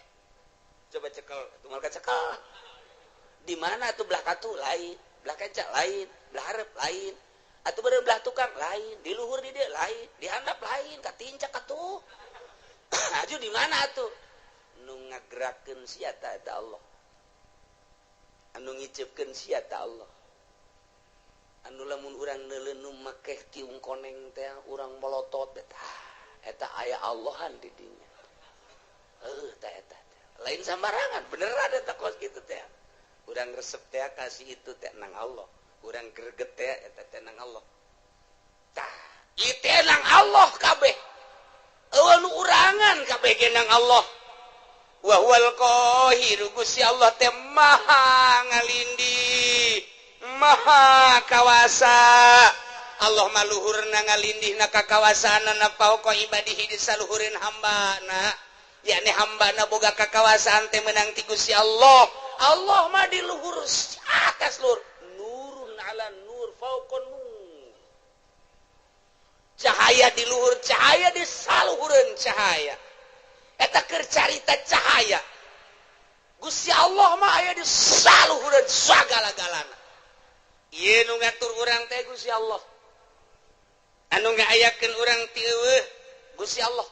coba cekel tunggal ka cekel di mana atuh belah katu lain belah kaca lain belah hareup lain atuh beureun belah tukang lain di luhur di dieu lain di handap lain ka tincak atuh aju di mana atuh nu ngagerakeun sia eta Allah anu ngiceupkeun sia ta Allah anu lamun urang neuleuh makeh tiung koneng teh urang molotot eta aya Allahan di dinya tah eta lain sambarangan beneran eta kos kitu teh urang resep teh kasih itu teh nang Allah urang greget teh eta teh nang Allah tah ieu teh nang Allah kabeh eueuh nu urangan kabeh ge nang Allah wa huwal qahir Gusti Allah teh maha ngalindih maha kawasa Allah maluhurna ngalindihna ka kawasaanna pauqa ibadihi di saluhureun hambana yakni hambana boga kakawasaan teh meunang ti Gusti Allah Allah mah di luhur atas luhur nurun ala nur fauqa nur cahaya di luhur cahaya di saluhureun cahaya eta keur carita cahaya Gusti Allah mah aya di saluhureun sagala-galana ieu nu ngatur urang teh Gusti Allah anu ngaayakeun urang ti eueuh Gusti Allah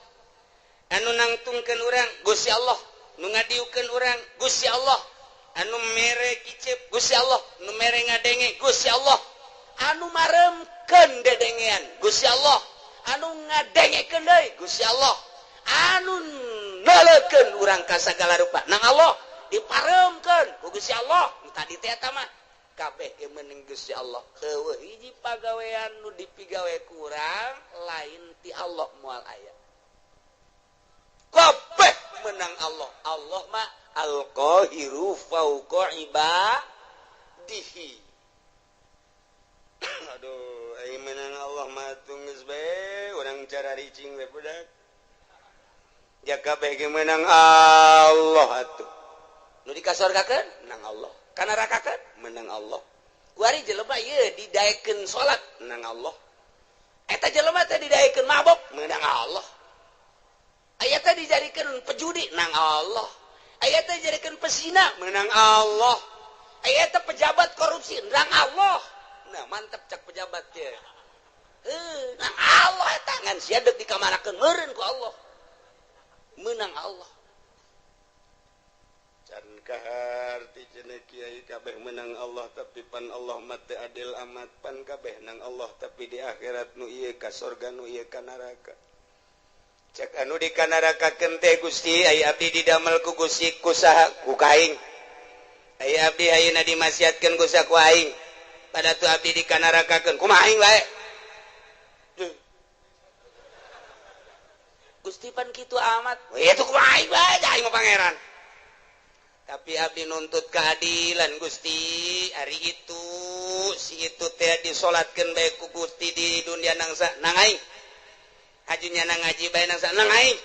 anu nangtungkeun urang Gusti Allah nu ngadiukeun urang Gusti Allah anu mere kicep Gusti Allah nu mere ngadenge Gusti Allah anu maremkeun dedengean Gusti Allah anu ngadengekeun deui Gusti Allah anu nalekeun urang ka sagala rupa nang Allah diparemkeun ku Gusti Allah tadi teh eta mah kabeh ge meuning Gusti Allah eueuh hiji pagawean nu dipigawe ku urang lain ti Allah moal aya kabeh menang Allah Allah mah al-qahiru fauqa ibadihi aduh ai menang Allah mah geus bae urang cara ricing we budak ya kabeh ge menang Allah atuh nu dikasorgakeun menang Allah kana nerakakeun menang Allah kuari jelema ieu didaekeun salat menang Allah eta jelema teh didaekeun mabok menang Allah aya teh dijadikeun pejudi menang Allah aya teh dijadikeun pesina menang Allah aya teh pejabat korupsi menang Allah nah mantep cak pejabat teh menang Allah eta ngan sia deuk dikamanakeun meureun ku Allah menang Allah can kahar ti cenah kiai kabeh menang Allah tapi pan Allah mah teu adil amat pan kabeh nang Allah tapi di akhirat nu ieu ka surga nu ieu ka neraka cek anu di ka nerakakeun teh Gusti ai abdi didamel ku Gusti ku saha ku kaing ai abdi ayeuna dimasiatkeun ku saha ku aing pada tu abdi di ka nerakakeun kumaha aing wae Gusti pan kitu amat itu kumaha aing wae aing mah pangeran tapi abdi nuntut keadilan Gusti hari itu si itu teh disolatkeun bae ku Gusti di dunia nangsa nang aing ajunya nang ngaji bae nangsa nang aing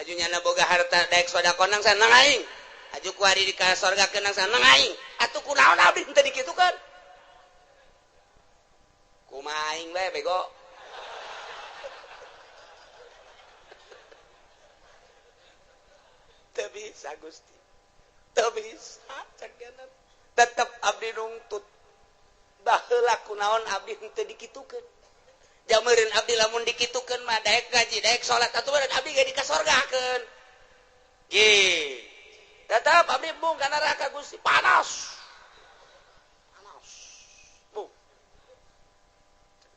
ajunya na boga harta daek sedekah nangsa nang aing aju ku ari di ka surgakeun nangsa nang aing atuh kunaon abdi teu dikitukeun kumaha aing bae bego teu bisa Gusti teu bisa cakenan tetep abdi nuntut baheula kunaon abdi teu dikitukeun jameureun abdi lamun dikitukeun mah daek gaji daek salat atuh bae abdi ge di ka surgakeun ge tetep abdi bung ka neraka Gusti panas bung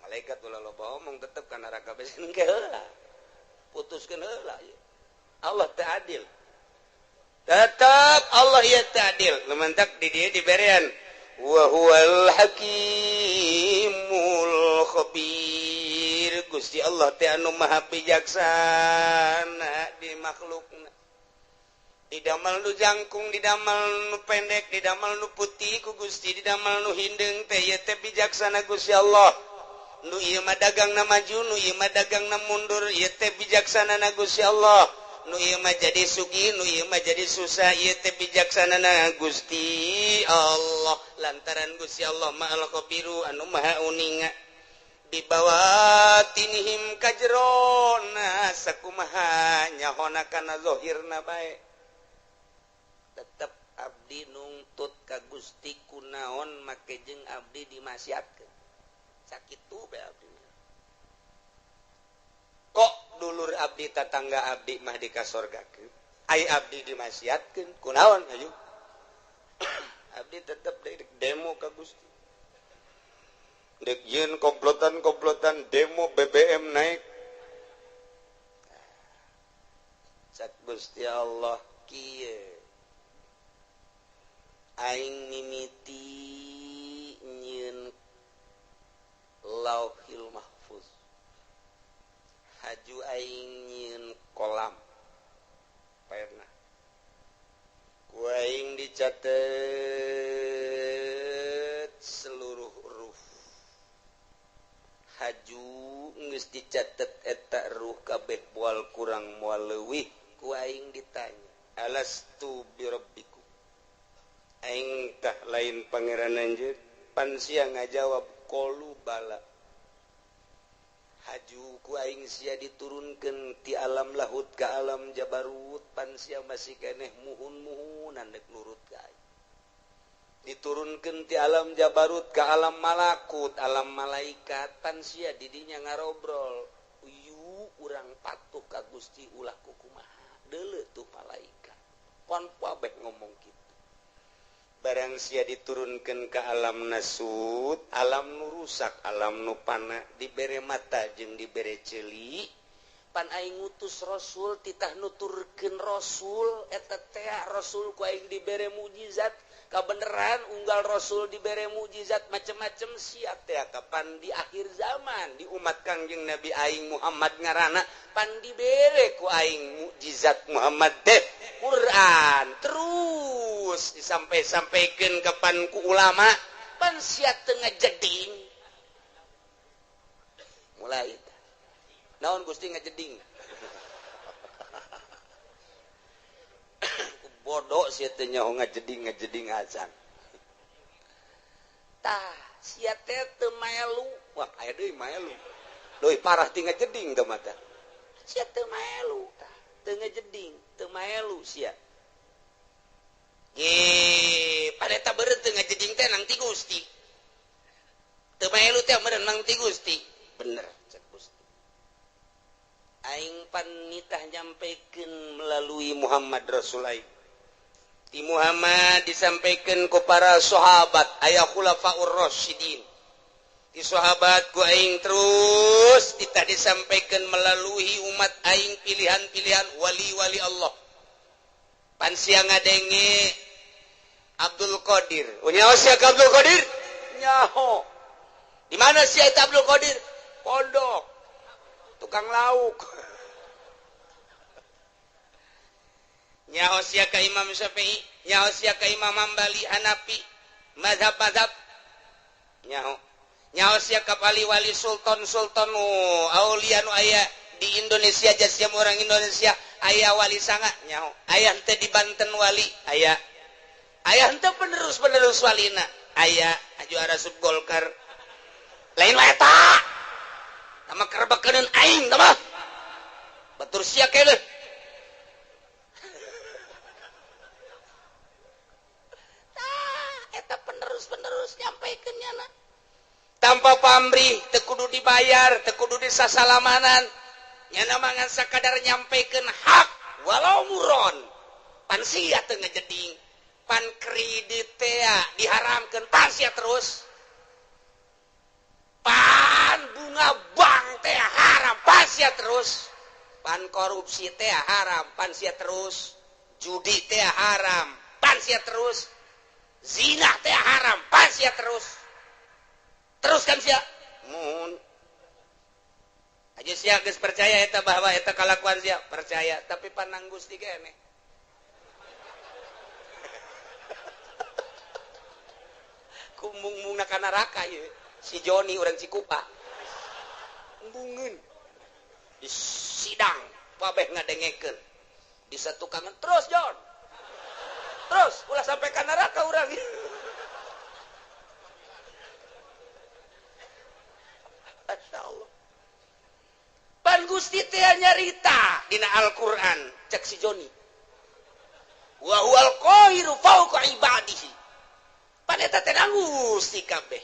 malaikat ulah loba omong tetep ka neraka besen ge heula putuskeun heula Allah teu adil tetap Allah ya ta'adil lementak di dia diberian wa huwal hakimul khabir Gusti Allah teh anu maha bijaksana di makhlukna didamel nu jangkung didamel nu pendek didamel nu putih ku Gusti didamel nu hindeng teh ieu teh bijaksana Gusti Allah nu ieu mah dagangna maju nu ieu mah dagangna mundur ieu teh bijaksana na Gusti Allah nu ieu mah jadi sugih nu ieu mah jadi susah ieu teh bijaksanana Gusti Allah lantaran Gusti Allah ma'al khabiru anu maha uninga bibawatinihim kajrona sakumaha nyahona kana zahirna bae tetep abdi nungtut ka Gusti kunaon make jeung abdi dimasiatkeun sakitu bae abdi kok dulur abdi tetangga abdi mah di ka surgakeun ai abdi dimasiatkeun kunaon ayu abdi tetep demo ka Gusti dek ieun komplotan demo BBM naik cak Gusti Allah kieu aing mimiti nyieun lauhil mahfuz haju aing nyieun kolam pernah dicatat seluruh ruh haju geus dicatat eta ruh kabeh moal kurang moal leuwih ku aing ditanya alastu birabbikum aing tah lain pangeran anjeun pan sia ngajawab qalu bala haju ku aing sia diturunkeun ti alam lahut ka alam jabarut pan sia masih keneh muhun-muhunan dek nurut ka aing diturunkeun ti alam jabarut ka alam malakut alam malaikat pan sia didinya ngarobrol uyu urang patuh ka Gusti ulah kumaha deuleu tuh malaikat pon kabeh ngomong kitu barang sia diturunkeun ka alam nasut alam nu rusak alam nu pana dibere mata jeung dibere ceuli pan aing ngutus rasul titah nuturkeun rasul eta teh rasul ku aing dibere mukjizat kabeneran unggal rasul dibere mukjizat macem-macem sia teh kapan di akhir zaman di umat Kangjeng Nabi aing Muhammad ngaranna pan dibere ku aing mukjizat Muhammad teh Quran terus disampai-sampaikan kapan ku ulama pan sia teu ngajeding mulai naon Gusti ngajeding bodoh sia teh nyaho ngajeding azan tah sia teh teu melu wah aya deui melu leuwih parah ti ngajeding teh mata sia teu melu tah teu ngajeding teu melu sia ge paneta beureut teu ngajeding teh nang ti Gusti teu melu teh meureun nang ti Gusti bener cek Gusti aing pan nitah nyampikeun melalui Muhammad Rasul aing di Muhammad disampaikan ku para sahabat aya khulafaur rasyidin di sahabat ku aing terus kita disampaikan melalui umat aing pilihan-pilihan wali-wali Allah pan sia ngadenge Abdul Qadir nyaho sia Abdul Qadir nyaho di mana sia eta Abdul Qadir pondok tukang lauk nyaho sia ka Imam Syafi'i nyaho sia ka Imam Hambali Hanafi mazhab-mazhab nyaho sia ka wali-wali sultan-sultan aulia nu aya di Indonesia jas orang Indonesia aya wali sanga nyaho aya henteu di Banten wali aya henteu penerus walina aya juara sub Golkar lain wae eta sama kerebekeun aing tah batur sia keleh penerus nyampaikeun nyana tanpa pamrih teu kudu dibayar teu kudu disasalamanan nyana mangan sakadar nyampaikeun hak walau muron pan sia teu ngajeding pan kredit teh diharamkeun pan sia terus pan bunga bank teh haram pan sia terus pan korupsi teh haram pan sia terus judi teh haram pan sia terus zina teh haram pan sia terus kan sia mun aja sia geus percaya eta bahwa eta kalakuan sia percaya tapi panang Gusti keneh kumbung-mungna ka neraka ieu si Joni urang Cikupa embungeun di sidang pabeh ngadengekeun di satu kangen terus Jon terus ulah sampai ke neraka urang Masyaallah pan Gusti teh nyarita dina Al-Qur'an cek si Joni wa huwal qahiru fawqa ibadihi pan eta teh Gusti kabeh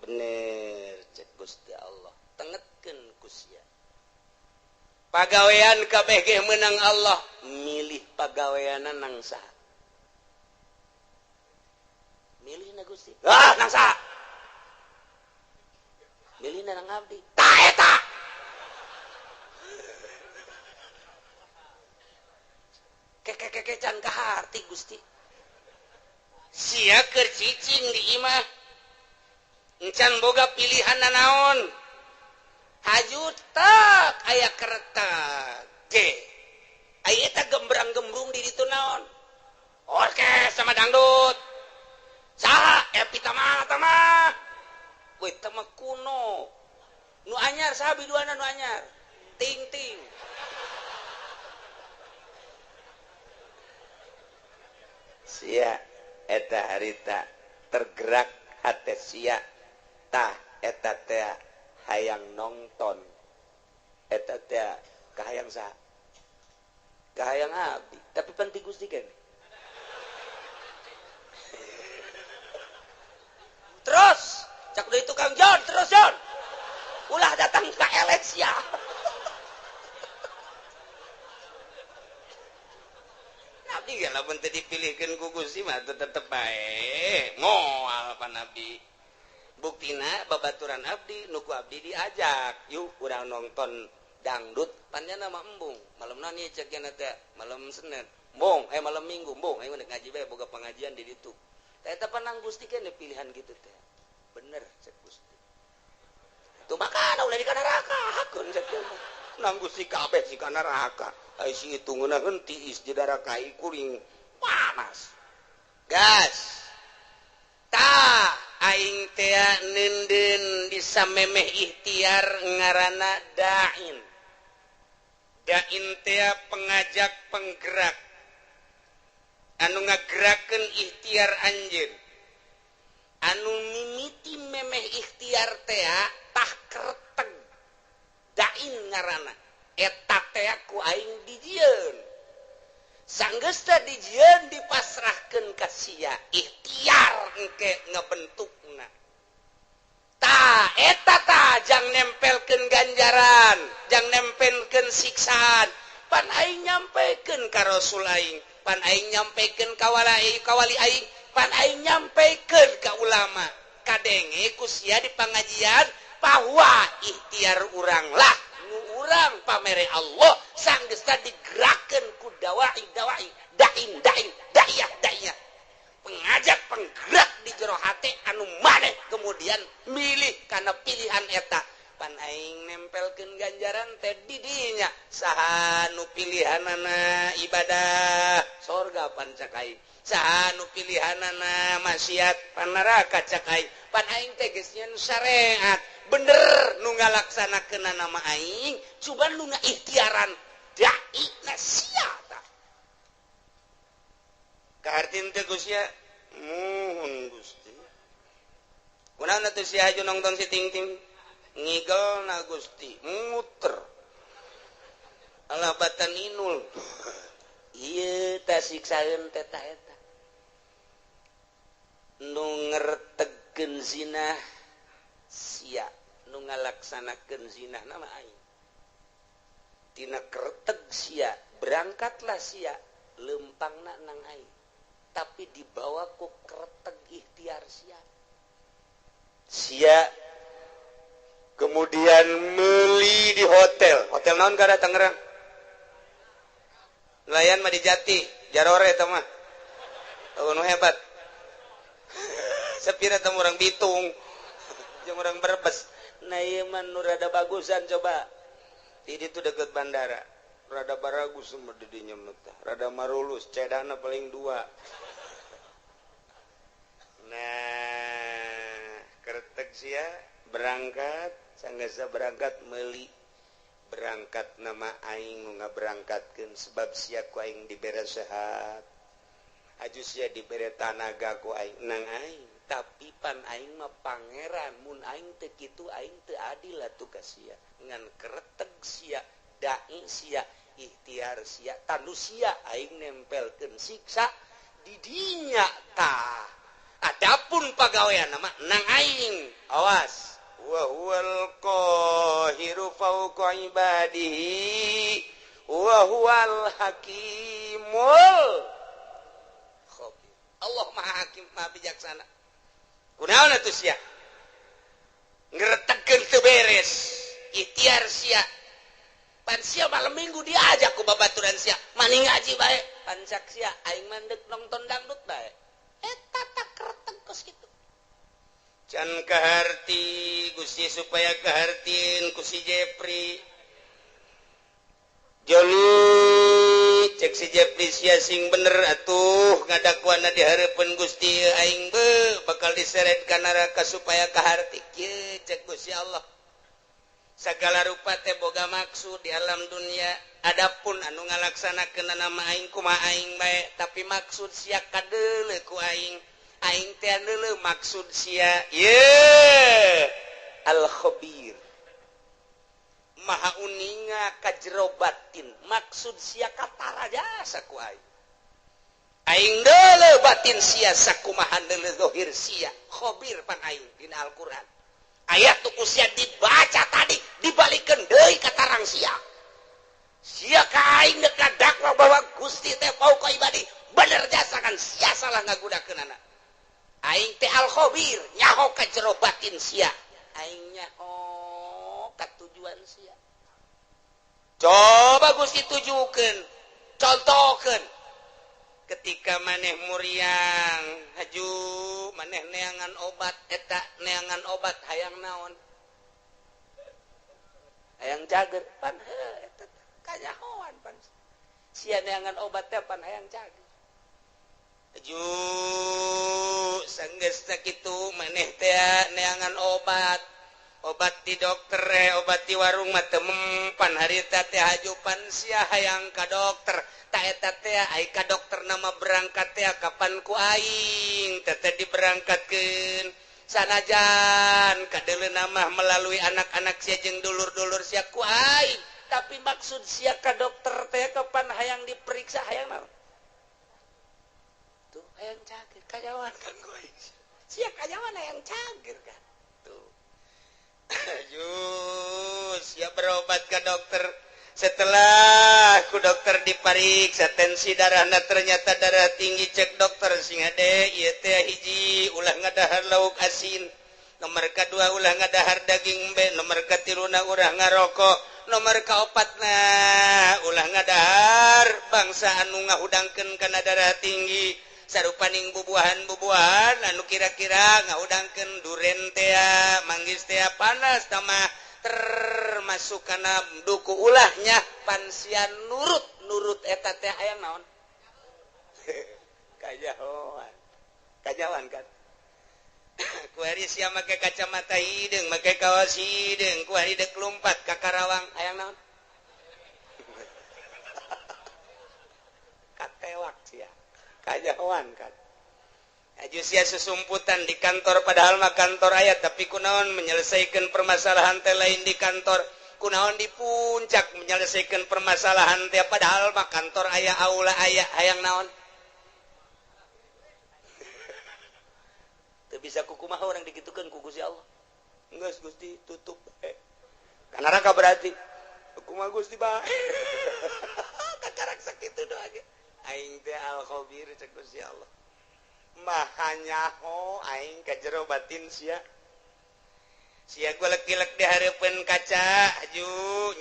bener cek Gusti Allah tengetkeun ku sia pagawean kabeh ge meunang Allah milih pagaweana nang saha milih na Gusti nang saha milih na nang abdi tah eta keke can kaharti Gusti sia keur cicing di imah encan boga pilihan naon hajut tak aya keretak ge aya eta gembrang-gembrung di ditu naon orkes biasa mah dangdut. Saha epi tamah. Weh tamah kuno. Nu anyar saha biduana nu anyar. Ting. Sia eta harita tergerak hate sia tah eta teh hayang nonton. Eta teh kahayang saha? Kahayang abdi, tapi penting Gusti kan. Terus, cak deui tukang John, terus John. Ulah datang ka eleksi ya. Nabi ya lamun teu dipilihkeun ku Gusti mah tetep bae. Moal pan Nabi. Buktina babaturan abdi nuku abdi diajak, yuk urang nonton dangdut panjana mah embung. Malemna nih cek cenah teh malam Senin. Embung, malam Minggu embung aing mah ngaji bae boga pengajian di ditu. Tah eta panang Gusti kan pilihan gitu teh. Bener cek Gusti. Tuh makana ulah di kana neraka hakun cek teh. Nang Gusti kabeh si kana neraka. Ai si hitungeuna heuntih is di neraka kuring panas. Gas. Ta aing teh nenden bisa memeh ikhtiar ngaranna dain. Dain teh pengajak penggerak anu ngagerakeun ikhtiar anjeun. Anu mimiti memeh ikhtiar teh tah kereteg. Dain ngaranna. Eta teh ku aing dijieun. Sanggeus teh dijieun dipasrahkeun ka sia, ikhtiar engke ngabentukna. Tah eta tah jang nempelkeun ganjaran, jang nempelkeun siksaan. Pan aing nyampekeun ka Rasul aing, pan aing nyampekeun ka wali aing, pan aing nyampekeun ka ulama. Kadenge ku sia di pangajian bahwa ikhtiar urang lah urang pamere Allah sanggeus digerakkeun ku dawai daiyah pengajak penggerak di jero hate anu maneh kemudian milih kana pilihan eta pan aing nempelkeun ganjaran teh di dinya saha nu pilihanana ibadah sorga pan cak aing saha nu pilihanana maksiat pan neraka cak aing pan aing teh geus nyen syariat bener nu ngalaksanakeun nama aing coba nu ikhtiaran dai sia ta kahartin teh Gusti muhun Gusti kunaon atuh si aju nongton si ting ngigelna Gusti muter alabatan inul ieu tah siksaeun teh ta eta nu ngertegeun zina sia nu ngalaksanakeun zinah nama aing tina kereteg sia berangkatlah sia lempangna nang aing tapi dibawa ku kereteg ikhtiar sia kemudian meuli di hotel naon kada Tangerang nelayan mah di Jati Jarore eta mah nu hebat sapira teh urang Bitung jeung urang Brebes. Nah ieu mah nu rada bagusan coba. Di ditu deket bandara. Rada baragus mah di dinya mah teh. Rada marulus, cedana paling 2. Nah, keretek sia berangkat, sanggeus berangkat meuli. Berangkat nama aing nu ngaberangkatkeun sebab sia ku aing dibere sehat. Aju sia dibere tanaga ku aing nang aing. Tapi pan aing mah pangeran mun aing teu kitu aing teu adil atuh ka sia ngan kereteg sia dai sia ikhtiar sia tanu sia aing nempelkeun siksa di dinya tah adapun pagawean mah nang aing awas wa huwal qahiru fawqa ibadihi wa huwal hakimul khabir Allah maha hakim maha bijaksana. Kunaon atuh sia? Ngretegkeun teu beres. Ikhtiar sia. Pan sia malam Minggu diajak ku babaturan sia, mani ngaji bae. Pan cak sia aing mandek nonton dangdut bae. Eta tak kereteg kos kitu. Can kaharti Gusti supaya kahartiin ku si Jepri. Joli cek si Jepri sia sing bener atuh. ngadakuana di hareupeun Gusti aing bakal diseret ka neraka supaya kahartik ye cek Gusti Allah sagala rupa teh boga maksud di alam dunia adapun anu ngalaksanakeun nama aing kumaha aing bae tapi maksud sia kadeuleu ku aing teh deuleu maksud sia ye al khabir maha uninga ka jero batin maksud sia katara jasa ku aing deuleu batin sia sakumaha deuleu zahir sia khabir pan aing dina Al-Qur'an ayat tuku sia dibaca tadi dibalikeun deui ka tarang sia ka aing deuk dakwa bahwa Gusti teh fauqa ibadi bener jasa kan sia salah ngagudakeunana aing teh al khabir nyaho ka jero batin sia aing nyaho ka tujuan sia coba Gusti tujukeun contohkeun ketika maneh muriang haju maneh neangan obat eta neangan obat hayang naon hayang cager pan eta kanyahoan pan sia neangan obat teh pan hayang cager haju sanggeus sakitu maneh teh neangan obat di dokter obat di warung mah teu mempan harita teh hajupan sia hayang ka dokter ta eta teh ai ka dokter nama berangkat teh kapan ku aing teh diberangkatkeun sanajan kadeuleuna mah melalui anak-anak sia jeung dulur-dulur sia ku aing tapi maksud sia ka dokter teh kapan hayang diperiksa hayang naon tuh hayang cager kajawan kan ku aing sia kajawan hayang cager kan siap berobat ke dokter setelah ku dokter dipariksa tensi darahna ternyata darah tinggi cek dokter sing ade ieu teh hiji ulah ngadahar lauk asin nomor kadua ulah ngadahar daging embe nomor katiluna ulah ngarokok nomor kaopatna ulah ngadahar bangsa anu ngahudangkeun kana darah tinggi sarupaning bubuahan anu kira-kira ngaudangkeun duren teh manggis teh panas tamah termasuk kana duku ulahnya pansian nurut eta teh hayang naon kajawan kan ku hari sia make kacamata hideung make kaos hideung ku hari deuk lumpat ka Karawang hayang naon katewak sia kajawan kan aju sia susumputan di kantor padahal mah kantor aya tapi kunaon menyelesaikan permasalahan teh lain di kantor kunaon di puncak menyelesaikan permasalahan teh padahal mah kantor aya aula aya hayang naon teu bisa kukumaha urang digitukeun ku Gusti Allah geus Gusti tutup bae kana raka berarti kumaha Gusti bae kacarak sakitu doa ge aing teh al khabir cek Gusti Allah mahanya ho aing ka jero batin sia gua lek-lek di hareupeun kaca aju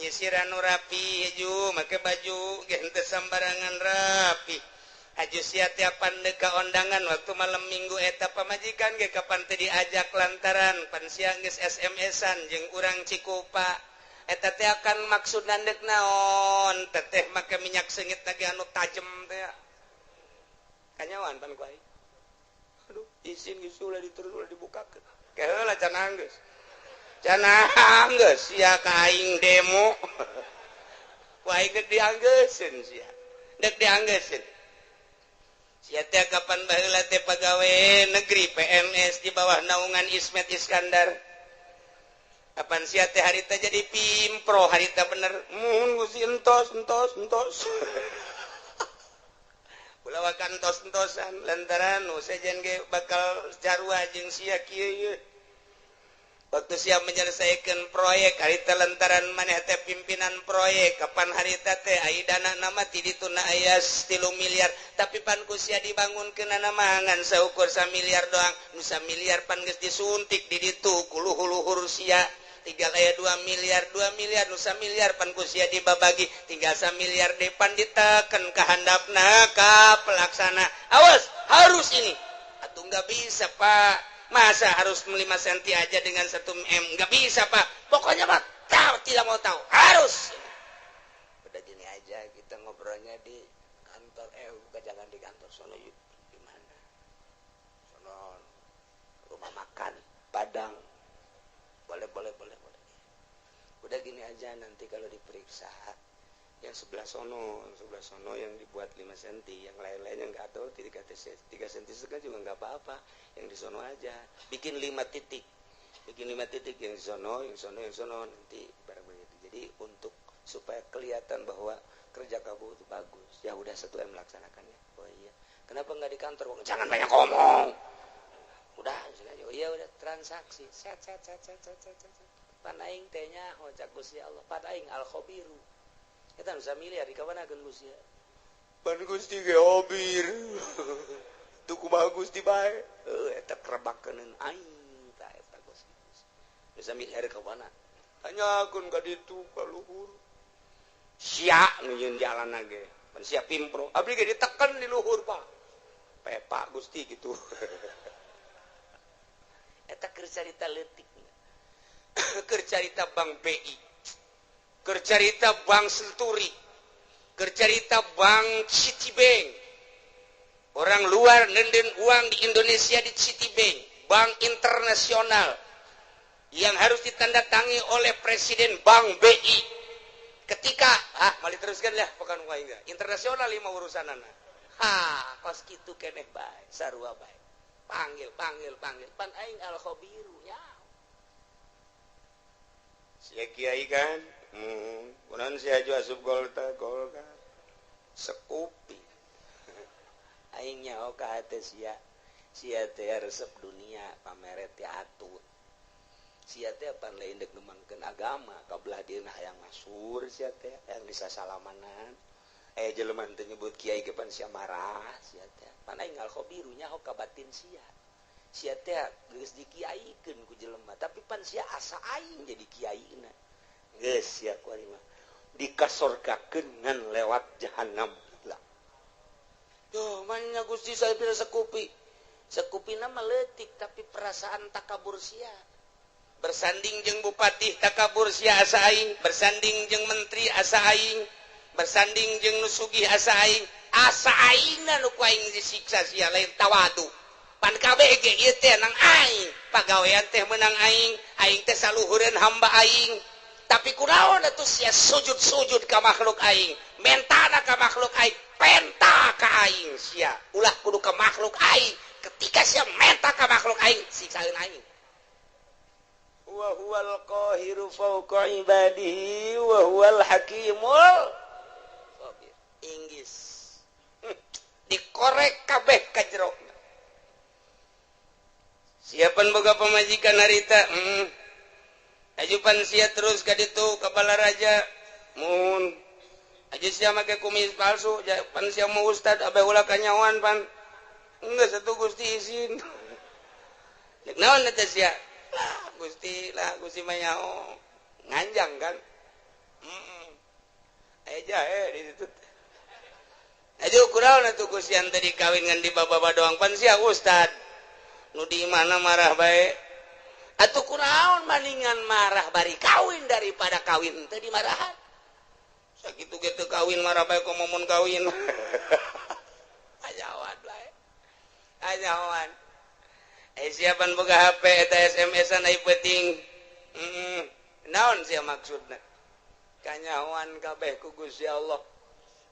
nyisir anu rapi aju make baju ge henteu sambarangan rapi aju sia tiapan deuk ka ondangan waktu malam minggu eta pamajikan ge kapan teh diajak lantaran pan sia geus SMS-an jeung urang Cikupa eta teh akan maksud nandeuk naon teteh make minyak seungit lagi anu tajem teh kanyawan pan ku aing aduh izin geus ulah diterus ulah dibukakeun keheula can anggeus sia ka aing demo ku aing geus dianggeuskeun sia deuk dianggeuskeun sia teh kapan baheula teh pagawe negeri PNS di bawah naungan Ismet Iskandar kapan sia teh harita jadi pimpro harita bener mun Gusti entos ulah kantos-entosan lantaran nu sejen ge bakal jarua jeung sia kieu waktu sia menyelesaikan proyek harita lantaran maneh teh pimpinan proyek kapan harita teh ai dana nama ti dituna aya 3 miliar tapi pan ku sia dibangunkeun mah ngan saukur 1 miliar doang nu 1 miliar pan geus disuntik di ditu ku luhur-luhur sia tinggal aya 2 miliar nu 1 miliar pan ku sia dibabagi tinggal 1 miliar depan diteken ka handapna ka pelaksana awas harus ini atuh enggak bisa Pak masa harus 5 senti aja dengan 1 M enggak bisa Pak pokoknya Pak tidak mau tahu harus udah gini aja kita ngobrolnya di kantor jangan di kantor sono yuk nanti kalau diperiksa yang sebelah sono yang dibuat 5 cm, yang lain-lainnya nggak tahu 3 cm kan juga nggak apa-apa, yang di sono aja bikin 5 titik yang di sono nanti barang begitu. Jadi untuk supaya kelihatan bahwa kerja kamu itu bagus, ya udah 1M melaksanakannya. Oh iya, kenapa nggak di kantor? Jangan banyak ngomong. Udah oh iya udah transaksi set pan aing teh nya hojak Gusti Allah, pan aing al khabiru kita bisa miliar di kamanakeun Gusti pan Gusti ge khabir tuh kumaha Gusti bae eta kerebakeun aing tah eta Gusti bisa miliar ka mana tanyakeun ka ditu ka luhur sia nu yeun jalanna ge pan sia pimpro abdi ge diteken di luhur Pak pepak Gusti gitu eta keur carita leutik keur carita Bank BI keur carita Bank Senturi keur carita Bank Citibank orang luar nenden uang di Indonesia di Citibank bank internasional yang harus ditandatangi oleh Presiden Bank BI ketika mali teruskan lah pekan enggak internasional 5 urusanana kos kitu keneh bae sarua bae panggil pan aing al khabiru ya sia kiai kan kunaon sia aju asup golka sekupi aing nyaho ka hate sia teh resep dunia pamere teh atut sia teh pan lain deuk ngembangkeun agama kabelah dieuna hayang masur sia teh hayang disasalamanan jelema teh nyebut kiai ge pan sia marah sia teh pan aing al khabiru nyaho ka batin sia teh geus dikiaikeun ku jelema tapi pan sia asa aing jadi kiaina geus sia ku ari mah dikasorgakeun ngan lewat jahanam lah yo manya Gusti saya pira sekupina mah leutik tapi perasaan takabur sia bersanding jeung bupati takabur sia asa aing bersanding jeung menteri asa aing bersanding jeung nu sugih asa aingna nu ku aing disiksa sia lain tawadu pan kabeh ge ieu teh nang aing pagawean teh meunang aing teh saluhureun hamba aing tapi kunaon atuh sia sujud ka makhluk aing mentana ka makhluk aing penta ka aing sia ulah kudu ka makhluk aing ketika sia menta ka makhluk aing siksaeun aing wa huwal qahiru fawqa ibadihi wa huwal hakimul Inggris dikorek kabeh ka jerona siapan boga pamajikan harita ajupan sia terus ka ditu ka balaraja mun aju sia make kumis palsu pan sia mau ustad abe ulah kanyawan pan geus atuh Gusti izin naon eta sia Gusti mah nyaho nganjang kan aja di situ aja kunaon atuh Gusti ante dikawin ngan di baba doang pan sia ustad nu di mana marah bae atuh kunaon maningan marah bari kawin daripada kawin teu dimarahan sakitu ge teu kawin marah bae komo mun kawin ajawan bae ajawan siapan boga HP eta SMS-an ai penting naon sia maksudna kanyahoan kabeh ku Gusti Allah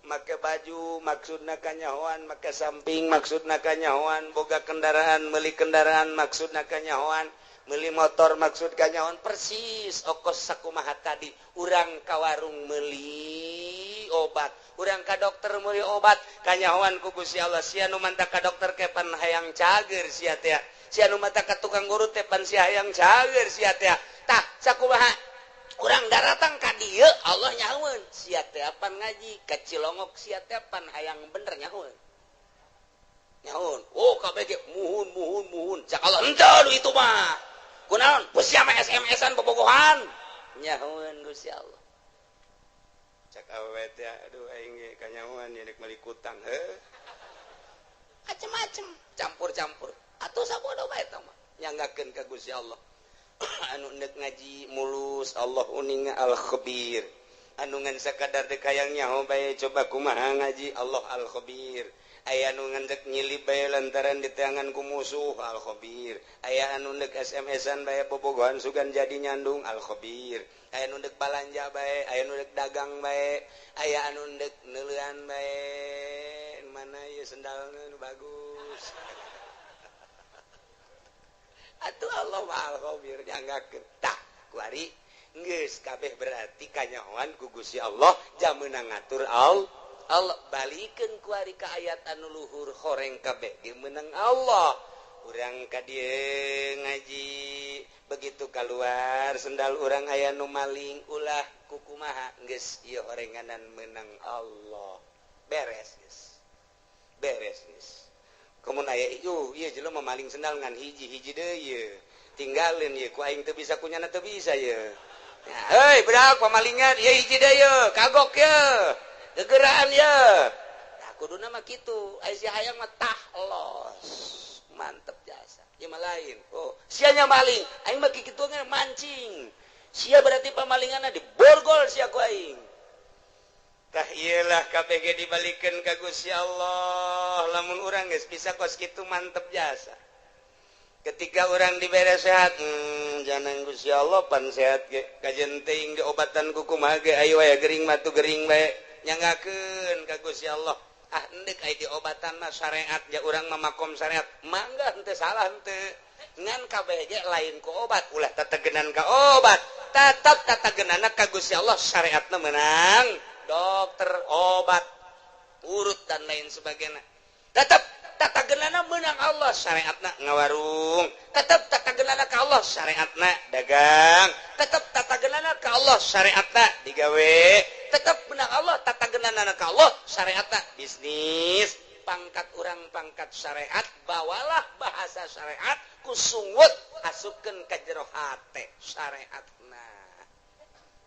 make baju maksudna kanyahoan make samping maksudna kanyahoan boga kendaraan meuli kendaraan maksudna kanyahoan meuli motor maksud kanyahoan persis okos sakumaha tadi urang ka warung meuli obat urang ka dokter meuli obat kanyahoan ku Gusti Allah sia nu manta ka dokter ke pan hayang cager sia teh sia nu manta ka tukang guru teh pan sia hayang cager sia teh tah sakumaha urang daratang ka dieu Allah nyahoeun sia teh pan ngaji ka Cilongok sia teh pan hayang bener nyahoeun oh kabeh ge muhun cak Allah henteu itu mah kunaon sia mah SMS-an bobogohan nyahoeun Gusti Allah cak awewe teh aduh aing ge kanyahoan yeuk meuli kutang macem-macem campur-campur atuh sabodo bae eta mah nyanggakeun ka Gusti Allah anu neuk ngaji mulus Allah uning al khabir anu ngan sakadar deuk hayang nyaho bae coba kumaha ngaji Allah al khabir aya anu ngendek nyilip bae lantaran diteangan ku musuh al-khabir, aya anu ndek SMS-an bae bobogohan sugan jadi nyandung al-khabir, aya anu ndek balanja bae, aya anu ndek dagang bae, aya anu ndek neuleuan bae, mana ieu sendalna nu bagus. Atuh Allah al-khabir nyanggakeun tah kuari geus kabeh berarti kanyahoan ku Gusti Allah jameuna ngatur Allah balikeun kuari ka ayat anu luhur horeng kabeh ge meunang Allah. Urang ka dieu ngaji begitu keluar sendal urang aya nu maling ulah kukumaha geus ieu horenganan meunang Allah. Beres geus. Komun aya ieu jelema maling sendal ngan hiji-hiji deui ieu. Tinggalin ieu ku aing teu bisa kunyana teu bisa ieu. Hei budak pamalingan ieu hiji deui ieu, kagok ieu. Gegeraan ya. Nah kuduna mah kitu, ai si hayang mah tah los. Mantep jasa. Ieu mah lain. Oh, sianya maling, aing mah kitu ge mancing. Sia berarti pamalinganna diborgol sia ku aing. Tah iyalah kabeh ge dibalikeun ka Gusti Allah. Lamun urang geus bisa kos kitu mantep jasa. Ketika orang dibere sehat, jangan Gusti Allah pan sehat ge. Kajen teuing diobatan ku kumaha ge aya wae gering matu gering bae. Nyanggakeun ka Gusti Allah. Ah endek aya diobatan mah syariat ja urang mah makom syariat. Mangga henteu salah henteu. Ngan kabeh ge lain ku obat, ulah tatagenan ka obat. Tetep tatagenana ka Gusti Allah syariatna meunang. Dokter, obat, urut dan lain sebagainya. Tetap tatagenana menang Allah syariatna ngawarung. Tetap tatagenana ka Allah syariatna dagang. Tetap tatagenana ka Allah syariatna digawe. Tetap menang Allah tatagenana ka Allah syariatna bisnis. Pangkat orang pangkat syariat, bawalah bahasa syariat kusungut asupkeun ka jero hate syariatna.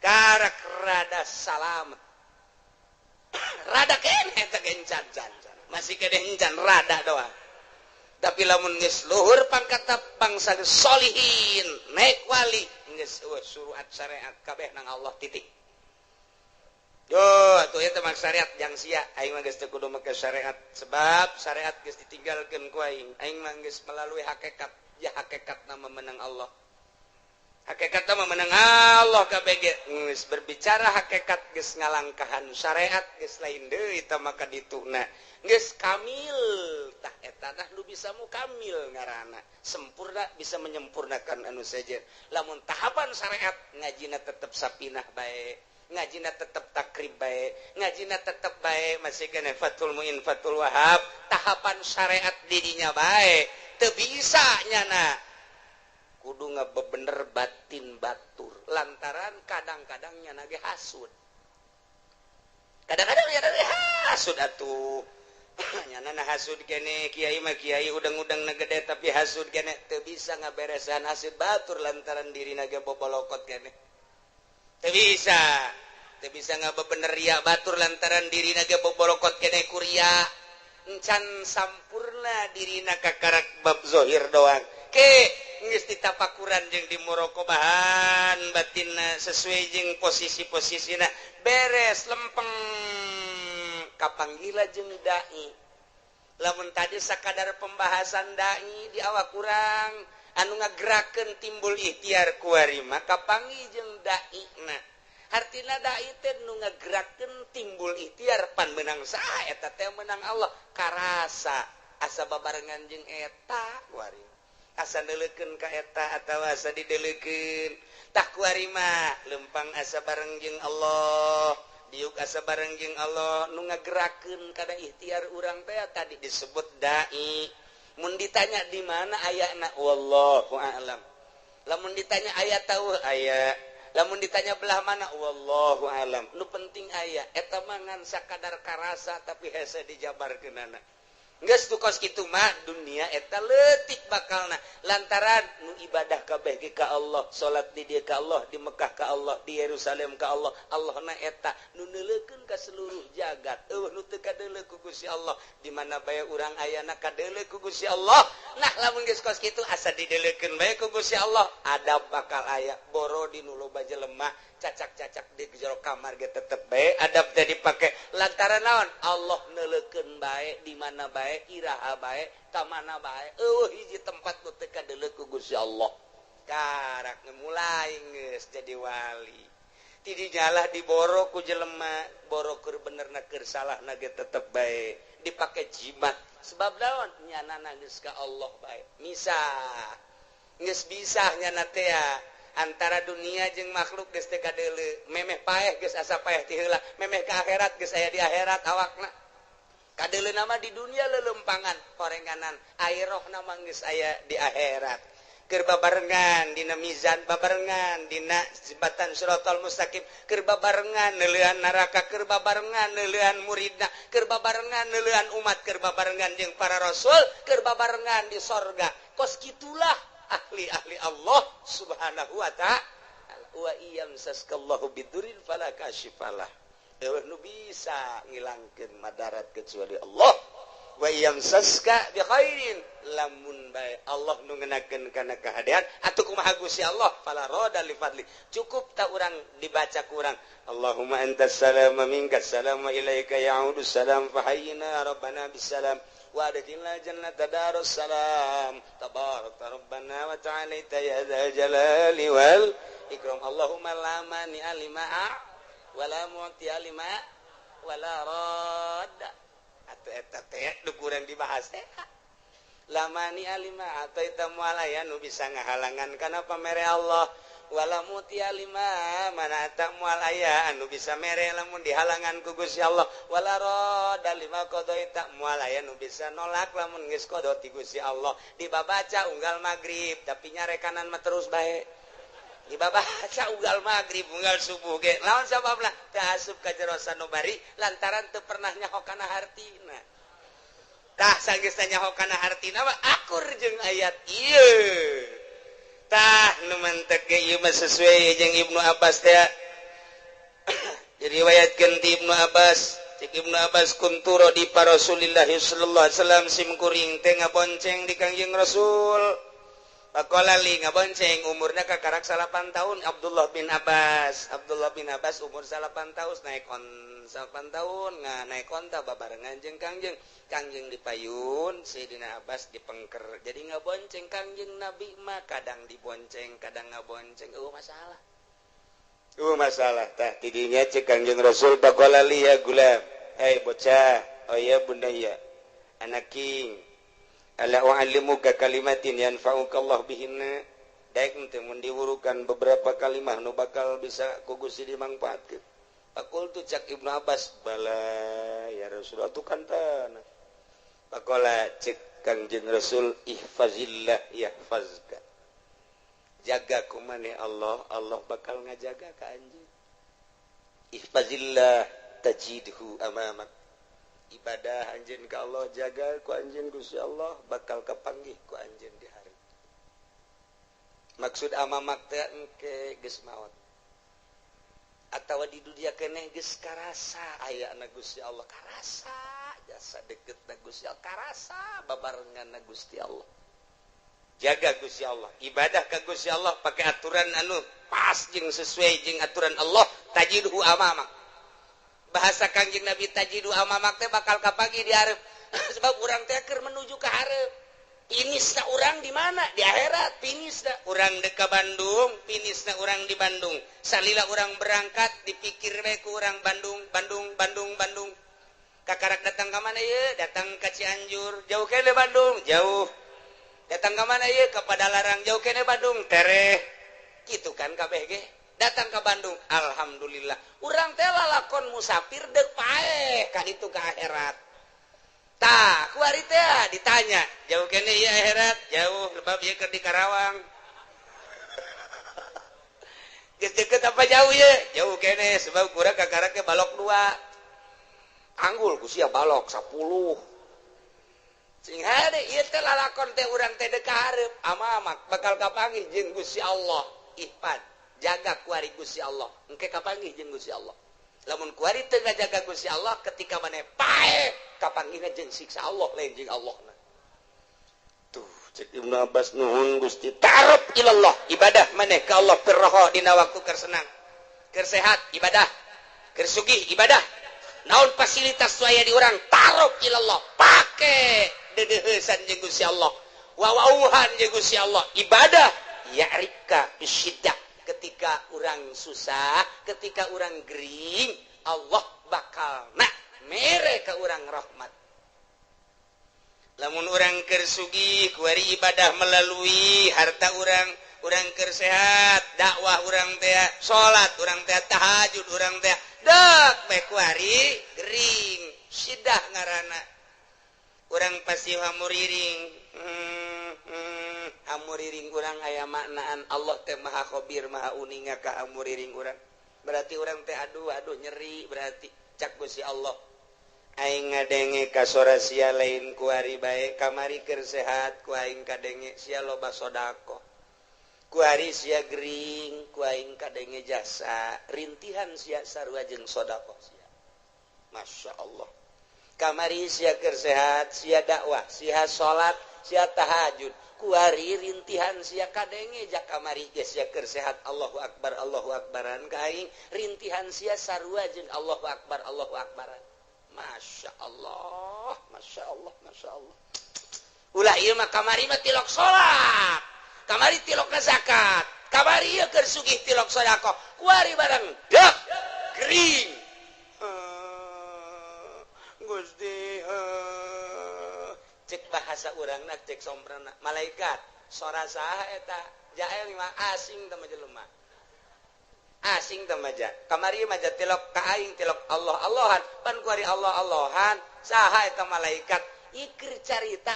Karak rada salamet. Rada kene teh encan masih kene encan rada doang. Tapi lamun geus luhur pangkatna bangsa solihin naik wali geus suruhat syariat kabeh nang Allah titik. Yo atuh eta mah syariat jang sia aing mah geus teu kudu make syariat sebab syariat geus ditinggalkeun ku aing. Aing mah geus melalui hakikat ya hakikatna memenang Allah. Hakikatna memenang Allah kabeh geus berbicara hakikat geus ngalangkahan syariat geus lain deui tah maka dituna geus kamil tah eta tah nu bisa mukamil ngaranna sempurna bisa menyempurnakan anu sajen. Lamun tahapan syariat ngajina tetep sapinah bae, ngajina tetep takrib bae, ngajina tetep bae masih kene Fathul Muin Fathul Wahab tahapan syariat didinya bae teu bisa nyana kudu ngabebener batin batur lantaran kadang-kadang nyana ge hasud. Kadang-kadang nyana ge hasud atuh. Nyana hasud kene kiai mah kiai udang-udangna gede tapi hasud kene teu bisa ngaberesan hasud batur lantaran dirina ge bobolokot kene. Teu bisa ngabebener ria batur lantaran dirina ge bobolokot kene kuria. Encan sampurna dirina kakarak bab zohir doang. Ke geus ditapakuran jeung dimuraqabahan batinna sesuai jeung posisi-posisina beres lempeng kapanggila jeung dai. Lamun tadi sakadar pembahasan dai di awak kurang anu ngagerakeun timbul ikhtiar kuari mah kapanggih jeung daina. Artina dai teh nu ngagerakeun timbul ikhtiar pan meunang saha eta teh meunang Allah karasa asa babarengan jeung eta kuari. Asa neuleukeun ka eta atawa asa dideuleukeun tah kuari mah lempang asa bareng jeung Allah diuk asa bareng jeung Allah nu ngagerakeun kada ikhtiar urang teh tadi disebut dai. Mun ditanya di mana ayana wallahu a'lam. Lamun ditanya aya tahu aya, lamun ditanya belah mana wallahu a'lam. Nu penting aya eta mah ngan sakadar karasa tapi hese dijabarkeunana. Geus tukos kitu mah dunia eta leutik bakalna lantaran nu ibadah kabeh ge ka Allah, salat di dieu ka Allah, di Mekah ka Allah, di Yerusalem ka Allah. Allahna eta nu neuleukeun ka seluruh jagat. Nu teu kadeuleu ku Gusti Allah, di mana bae urang ayana kadeuleu ku Gusti Allah, nah lamun geus kos kitu asa didelekeun bae ku Gusti Allah adab bakal aya boro di nu loba jelema cacak-cacak di jero kamar ge tetep bae adab teh dipake lantaran naon Allah neuleukeun bae di mana bae iraha bae ka mana bae hiji tempat nu teu kadeuleuk ku Gusti Allah karak mulai geus jadi wali ti dijalah diboro ku jelema boro keur benerna keur salahna ge tetep bae dipake jimat sebab naon nyanana geus ka Allah bae misah geus bisa nyana teh antara dunia jeung makhluk geus teu kadeuleu memeh paeh geus asa paeh ti heula memeh ka akhirat geus aya di akhirat awakna kadeuleuna mah di dunia lelempangan korenganan airohna mah geus aya di akhirat keur babarengan dina mizan babarengan dina jembatan siratal mustaqim keur babarengan neuleuan neraka keur babarengan neuleuan muridna keur babarengan neuleuan umat keur babarengan jeung para rasul keur babarengan di sorga kos kitulah ahli-ahli Allah subhanahu wa ta'ala wa iyam saskallahu bidurin fala kashifalah eueuh nu bisa ngilangkeun madarat kecuali Allah wa iyam saska bi khairin lamun bae Allah nu ngeunakeun kana kahadean atuh kumaha Gusti Allah fala roda li fadli cukup ta urang dibaca ku urang Allahumma antas salam wa minkas salam wa ilaika ya'udu salam fa hayyina rabbana bisalam wa adkhilna jannata darus salam tabarakta rabbana wa ta'alaita ya dzal jalali wal ikram Allahumma la mani alima wa la mu'ti alima wa la radda atau eta teh nu kurang dibahas teh lamani alima atau eta mualaya nu bisa ngahalangan kana pamere Allah wala muti alima mana eta mualaya anu bisa mere lamun dihalangan ku Gusti Allah wala rada lima qadaita mualaya nu bisa nolak lamun geus qada ti Gusti Allah dibabaca unggal magrib tapi nyarekanan mah terus bae dibabaca unggal magrib unggal subuh ge lawan sababna teu asup ka jero sanubari lantaran teu pernah nyaho kana hartina tah sageus nyaho kana hartina mah akur jeung ayat ieu tah nu mentek ge ieu mah sesuai jeung Ibnu Abbas teh diriwayatkeun ti Ibnu Abbas cek Ibnu Abbas kuntu di Rasulillah sallallahu alaihi wasallam sim kuring teh ngabonceng di Kangjeng Rasul Pakola li ngabonceng umurna kakarak 8 tahun Abdullah bin Abbas umur 8 tahun naik on 8 tahun naik onta babarengan jeung Kangjeng dipayun Sayyidina Abbas dipengker jadi ngabonceng Kangjeng Nabi mah kadang dibonceng kadang ngabonceng masalah tah tidinya cek Kangjeng Rasul pakola li ya gulam bocah oh ya bunda ya anak king ala u'allimuka kalimatin yanfa'uka Allah bihinna daek teh mun diwurukan beberapa kalimat nu bakal bisa ku Gusti dimangpaatkeun Pakultu cak Ibnu Abbas bala ya Rasulullah tu kantana pakola cek Kangjeng Rasul ihfazillah yahfazka jaga ku maneh Allah bakal ngajaga ka anjeun ihfazillah tajidhu amamak ibadah anjeun ka Allah jaga ku anjeun Gusti Allah bakal kapanggih ku anjeun di hari maksud amamak teh engke geus maot atawa di dunia keneh geus karasa ayana Gusti Allah karasa jasa deketna Gusti Allah karasa babarenganna Gusti Allah jaga Gusti Allah ibadah ka Gusti Allah pake aturan anu pas jeung sesuai jeung aturan Allah tajidhu amamak bahasa Kangjeng Nabi tajidu amamak teh bakal kapagi di hareup sebab urang teh keur menuju ka hareup finisna urang di mana di akhirat finisna urang dek ka Bandung finisna urang di Bandung salila urang berangkat dipikir we ku urang Bandung kakarak datang ka mana ye datang ka Cianjur jauh kene Bandung jauh datang ka mana ye ka Padalarang jauh kene Bandung tereh kitu kan kabeh ge datang ke Bandung alhamdulillah urang teh lalakon musafir deuk paeh ka ditu ka akhirat tah ku ari teh ditanya jauh kene ieu akhirat jauh lebab ieu keur di Karawang geus deukeut apa jauh ye jauh kene sebab kurang kakarak ke balok 2 anggul ku sia balok 10 sing hade ieu teh lalakon teh urang teh deuk ka hareup amamak bakal kapanggih jeung Gusti Allah ihfad jaga kuari Gusti Allah engke kapanggih jeung Gusti Allah lamun kuari teu ngajaga Gusti Allah ketika maneh paeh kapanggihna jeung siksa Allah lain jeung Allahna tuh Ibnu Abbas nuhun Gusti ta'aruf ilallah ibadah maneh ka Allah pirraha dina waktu keur senang keur sehat ibadah keur sugih ibadah naon fasilitas aya di urang ta'aruf ilallah pake dedeuheusan jeung Gusti Allah wawauhan jeung Gusti Allah ibadah ya'rika bisyiddah ketika urang susah ketika urang gering Allah bakal mere ka urang rahmat. Lamun urang keur sugih kuari ibadah melalui harta urang keur sehat dakwah urang teh salat urang teh tahajud urang teh dak bae kuari gering sidah ngaranna urang pasti hamuriring hamuriring urang aya maknaan Allah teh maha khabir maha uninga ka hamuriring urang berarti urang teh aduh nyeri berarti cak Gusti Allah aing ngadenge ka sora sia lain ku ari bae kamari keur sehat ku aing kadenge sia loba sedekah ku ari sia gering ku aing kadenge jasa rintihan sia sarua jeung sedekah sia Masya Allah kamari sia keur sehat sia dakwah sia salat sia tahajud ku ari rintihan sia kadenge jak kamari ge sia keur sehat Allahu akbaran ka aing rintihan sia sarua jeung Allahu akbaran Masya Allah, Masya Allah, Masya Allah. Ulah ieu mah kamari mah tilok salat, kamari tilok zakat, kamari ieu keur sugih tilok sedekah. Kuari barang dak gering. Gusti cek bahasa urangna cek sombrana malaikat sora saha eta jael mah asing teh jelema. Asing temaja kamari maja tilok ka aing tilok Allahan pan kuari Allahan saha eta malaikat ikir carita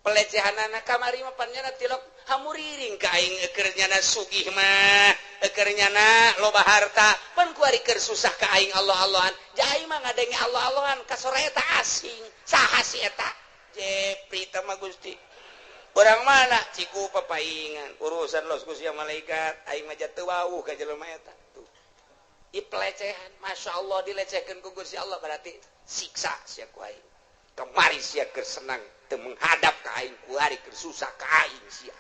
pelecehanana kamari mah pan nyana tilok hamuriring ka aing keur nyana sugih mah keur nyana loba harta pan kuari keur susah ka aing Allahan jai mah ngadenge Allahan ka sora eta asing saha si eta jepri teh mah Gusti orang mana ciku papaingan urusan los ku sia malaikat aing mah teu wauh ka jelema eta tuh ieu pelecehan Masya Allah dilecehkeun ku Gusti Allah berarti siksa sia ku aing kamari sia keur senang teu menghadap ka aing ku ari keur susah ka aing sia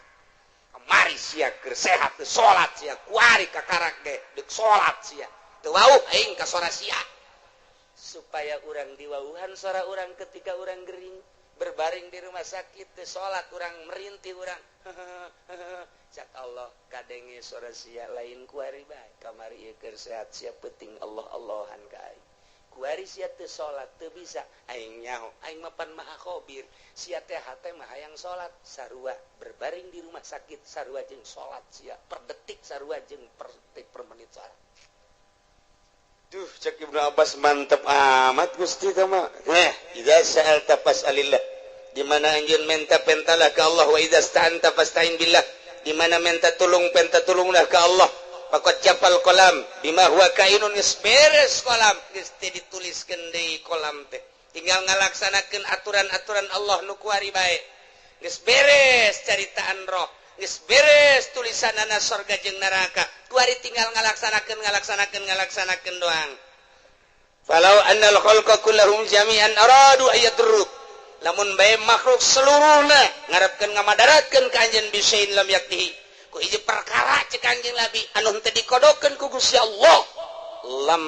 kamari sia keur sehat teu salat sia ku ari ka karak ge deuk salat sia teu wauh aing ka sora sia supaya urang diwauhan sora urang ketika urang gering berbaring di rumah sakit sholat urang merintih urang cak Allah kadenge sora sia lain kuari bae kamari ieu keur sehat sia penting Allahan ka aing kuari sia teu salat teu bisa aing nyaho aing mah pan maha khabir sia teh hate mah hayang salat sarua berbaring di rumah sakit sarua jeung salat sia per detik sarua jeung per detik per menit salat. Duh, cek Ibnu Abbas mantep amat Gusti teh mah. Idza sa'alta fas'alillah. Di mana anjeun minta pentalah ka Allah wa idza sta'anta fasta'in billah. Di mana minta tulung penta tulunglah ka Allah. Faqad jafal qalam bima huwa kainun isberes qalam geus teh dituliskeun deui qalam teh. Tinggal ngalaksanakeun aturan-aturan Allah nu kuari bae. Geus beres caritaan roh. Geus beres tulisanana surga jeung neraka. Kuari tinggal ngalaksanakeun doang. Falau annal khalqa kullahum jami'an aradu ayadruk. Lamun bae makhluk seluruhna ngarepkeun ngamadaratkeun ka anjeun bisain lam yaktihi. Ku hiji perkara cek anjeun labi anu teu dikodokeun ku Gusti Allah. Lam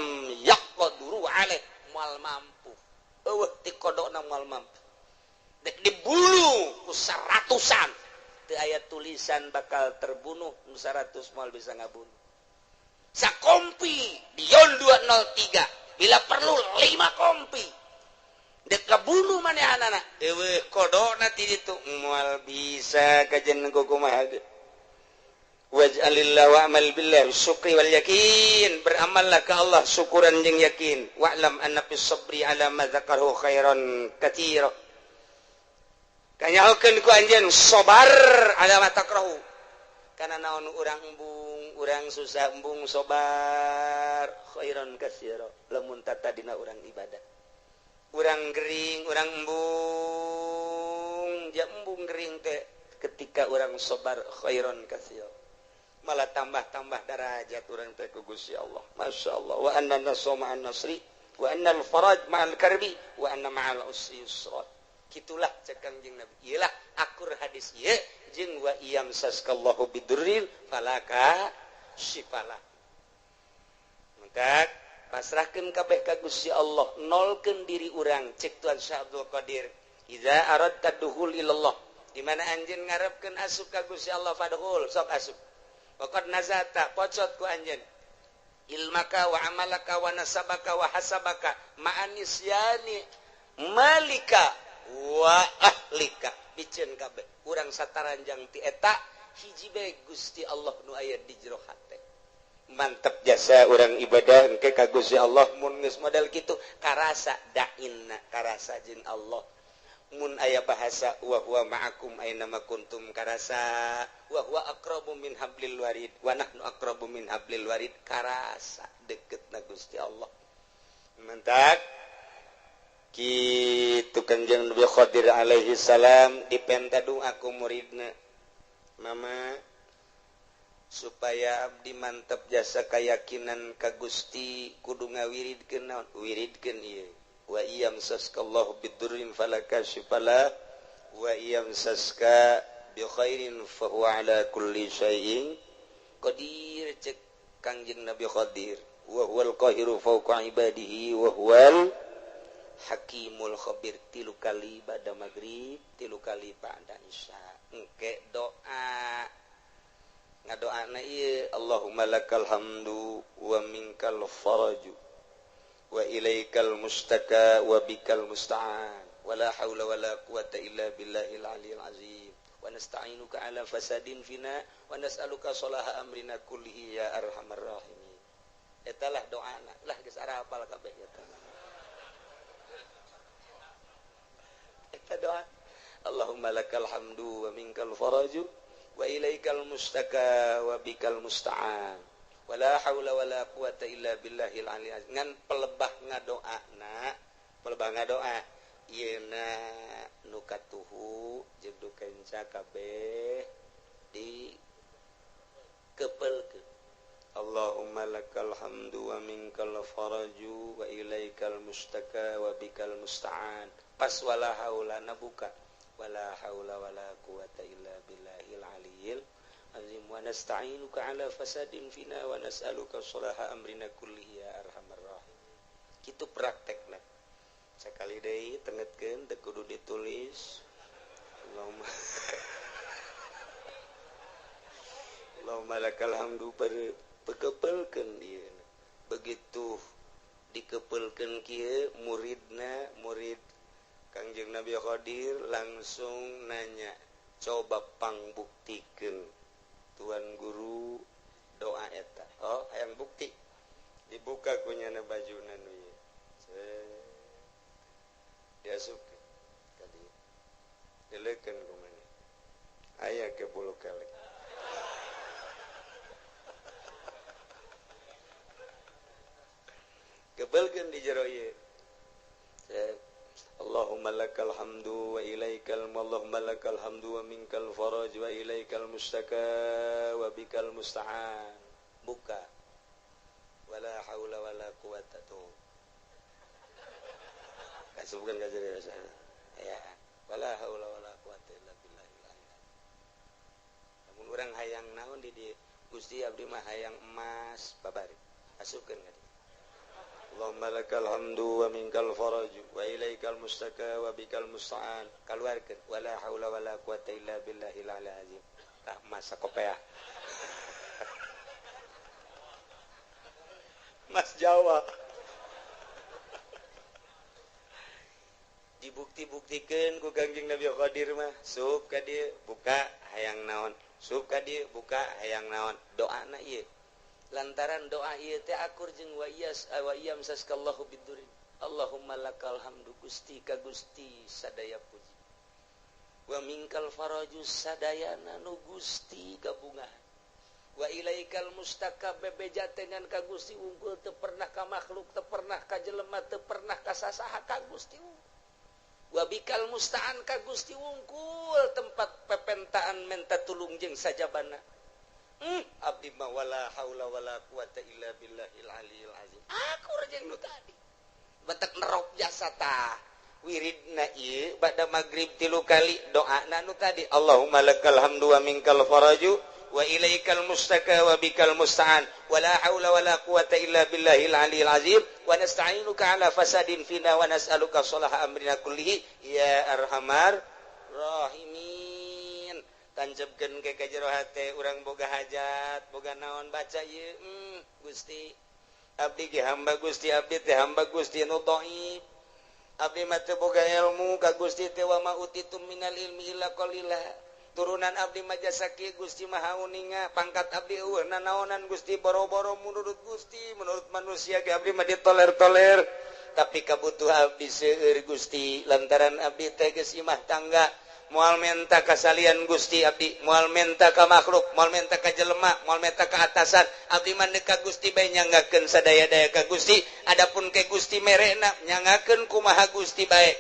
yaqduru alaih moal mampu. Eueuh dikodokna moal mampu. Dek dibulu ku saratusan. Teu aya tulisan bakal terbunuh 100 moal bisa ngabunuh. Sakompi di yon 203 bila perlu 5 kompi dek kabunuh manehanana eueuh kodona ti ditu moal bisa kajen kumaha ge waj'alillahu wa'mal billah syukri wal yakin beramallah ka Allah syukuran jeung yakin wa'lam anna fis sabri ala ma dzakarahu khairan katsira kanyahokeun ku anjeun sabar ala matakrahu kana naon urang embung urang susah embung sabar khairan katsira lamun tata dina urang ibadah urang gering urang embung ja embung gering teh ketika urang sabar khairan katsira malah tambah-tambah derajat urang teh ku Gusti Allah masyaallah wa anna nasma ma'an nasri wa annal faraj ma'al karbi wa anna ma'al usri yusra gitulah cek Kangjeng Nabi iyalah akur hadis ieu jeung wa iyam saskallahu bidurril falaka syifalah maka pasrahkeun kabeh ka Gusti Allah nolkeun diri urang cek Tuhan Syah Abdul Qadir iza aradta duhul ilallah di mana anjeun ngarepkeun asup ka Gusti Allah fadhul sok asup pokot nazata pocot ku anjeun ilmaka wa amalaka wa nasabaka wa hasabaka ma'anisyani malika wa ahlika biceun kabeh urang sataranjang ti eta hiji bae Gusti Allah nu aya di jero hate mantep jasa urang ibadah engke ka Gusti Allah mun geus model kitu karasa dainna karasa jeung Allah mun aya bahasa wa huwa ma'akum aina ma kuntum karasa wa huwa aqrabu min hablil warid wa nahnu aqrabu min hablil warid karasa deketna Gusti Allah mantap kitu Kanjeng Nabi Khadir alaihi salam dipenta doa ku muridna mama supaya abdi mantep jasa keyakinan ka Gusti kudu ngawiridkeun naon wiridkeun ieu wa iyam saskallahu bidurrin falaka syifala wa iyam saska bi khairin fa huwa ala kulli syai'in qadir cek Kanjeng Nabi Khadir wa huwal qahiru fawqa ibadihi wa huwal Hakimul khabir tilu kali ba'da maghrib tilu kali ba'da isya engke doa ngadoana ieu Allahumma lakal hamdu wa minkal faraju wa ilaikal mustaka wa bikal musta'an wala haula wala quwata illa billahil aliyil azim wa nasta'inuka ala fasadin fina wa nas'aluka salaha amrina kullihi ya arhamar rahimin etalah doana lah geus ara hafal kabeh eta doa Allahumma lakal hamdu wa minkal faraju wa ilaikal mustaka wa bikal musta'an wala haula wala quwata illa billahil aliyil azim ngan pelebah ngadoa yeuna nu katuhu jeung nu kenca kabeh di kepelkeun Allahumma lakal hamdu wa minkal faraju wa ilaikal mustaka wa bikal musta'an pas wala haula nabuka wala haula wala quwata illa billahil aliyil azim wa nasta'inuka ala fasadin fina wa nas'aluka salaha amrina kullihi ya arhamar rahim kitu praktekna sakali deui tengetkeun teu kudu ditulis Allahumma lakal hamdu pekepelkeun ieu begitu dikepelkeun kieu murid Kangjeng Nabi Khadir langsung nanya coba pangbuktikeun Tuan Guru doa eta oh hayang bukti dibuka kunyana bajuna nu ieu diasupkeun ka dieu dileukeun ku maneh aya ke 10 kali kebelkeun di jero ieu Allahumma lakal hamdu wa ilaikal Allahumma lakal hamdu wa minkal faraj wa ilaikal mustaka wa bikal musta'an buka wala haula wala quwata tuh kasubkeun ka jero ya wala haula wala quwata illa billahil aliyil lamun urang hayang naon di dieu Gusti abdi mah hayang emas babari asupkeun ka Allahumma lakal hamdu wa minkal faraju wa ilaikal mustaka wa bikal musta'an kaluarkeun wala haula wala quwata illa billahil aliyil azim tah masa kopeah Mas Jawa dibukti-buktikeun ku Kangjeng Nabi Khadir mah sup ka dieu buka hayang naon sup ka dieu buka hayang naon doana ieu lantaran doa ieu teh akur jeung wa iyam saskallahu bidurin Allahumma lakal hamdu Gusti ka Gusti sadaya puji wa minkal faraju sadayana nu Gusti kabungahan wa ilaikal mustaka bebeja dengan ka Gusti unggul teu pernah ka makhluk teu pernah ka jelema teu pernah ka sasaha ka Gusti wa bikal musta'an ka Gusti unggul tempat pepentaan menta tulung jeung sajabana abdi ma wala haula wala quwata illa billahil aliyil azim akur jeung nu tadi batak nerok jasa tah wiridna ieu ba'da magrib 3 kali doana nu tadi Allahumma lakal hamdu wa minkal faraju wa ilaikal mustaka wa bikal musta'an wa la haula wa la quwata illa billahil aliyil azim wa nasta'inuka ala fasadin fina wa nas'aluka sholaha amrina kullihi ya arhamar rahimin. Tancapkeun ke ka jero hate urang boga hajat boga naon baca ieu Gusti abdi ge hamba Gusti abdi teh hamba Gusti nu dhaif abdi mah teu boga ilmu ka Gusti teh wa ma utitum minal ilmi illa qalila turunan abdi mah jasa kieu Gusti maha uninga pangkat abdi eueuh nanaonan Gusti boro-boro menurut Gusti menurut manusia ge abdi mah ditoler-toler tapi kabutuhan abdi seueur Gusti lantaran abdi teh geus imah tangga moal menta kasalian Gusti abdi moal menta ka makhluk moal menta ka jelema moal menta ka atasan abdi mah ka Gusti bae nyanggakeun sadaya-daya ka Gusti adapun ke Gusti merena nyanggakeun kumaha Gusti bae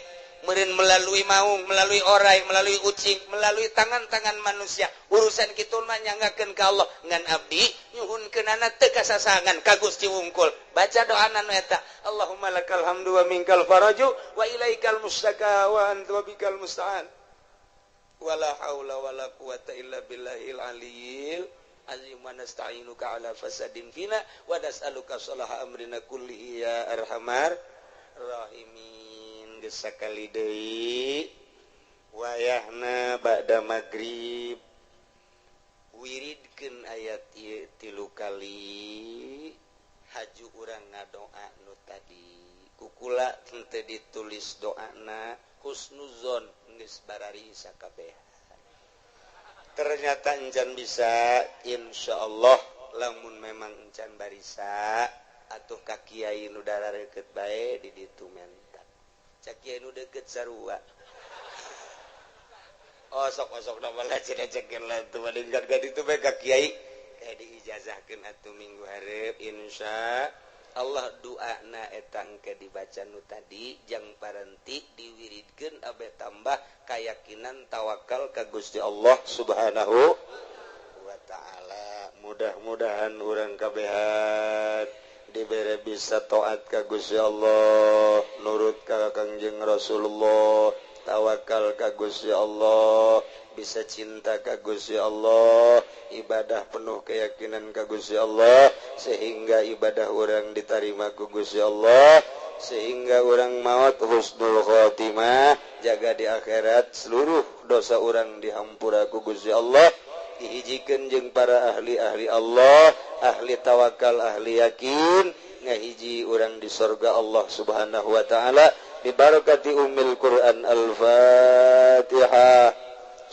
meureun melalui maung melalui orai melalui ucing melalui tangan-tangan manusia urusan kitu mah nyanggakeun ka Allah ngan abdi nyuhunkeunana teu kasasangan ka Gusti wungkul baca doana nu eta Allahumma lakal hamdu wa minkal faraju wa ilaikal mustaka wa anta bikal musta'an wala haula wala quwata illa billahil aliyil azim wa nasta'inuka ala fasadin fina wa nas'aluka sholaha amrina kullihi ya arhamar rahimin. Geus sakali deui wayahna ba'da magrib wiridkeun ayat ieu 3 kali haju urang ngadoa nu tadi kukula teu ditulis doana husnuzon geus barari sakabehan ternyata encan bisa insyaallah lamun memang encan barisa atuh ka kiai nu darareukeut bae di ditu mentak cak kiai nu deukeut sarua sok da bala cenah-cenah lah teu maningkat ka ditu bae ka kiai kayak diijazahkeun atuh minggu hareup insya Allah doana eta engke dibaca nu tadi jang paranti diwiridkeun abe tambah keyakinan tawakal ka Gusti Allah Subhanahu wa taala. Mudah-mudahan urang kabehan dibere bisa taat ka Gusti Allah, nurut ka Kangjeng Rasulullah, tawakal ka Gusti Allah, bisa cinta ka Gusti Allah, ibadah penuh keyakinan ka Gusti Allah, sehingga ibadah orang diterima ku Gusti Allah, sehingga orang maut husnul khotimah, jaga di akhirat seluruh dosa orang dihampura ku Gusti Allah, dihijikeun jeung para ahli-ahli Allah, ahli tawakal, ahli yakin, ngahiji orang di surga Allah Subhanahu wa taala bi barakati ummil Quran. Al-Fatihah.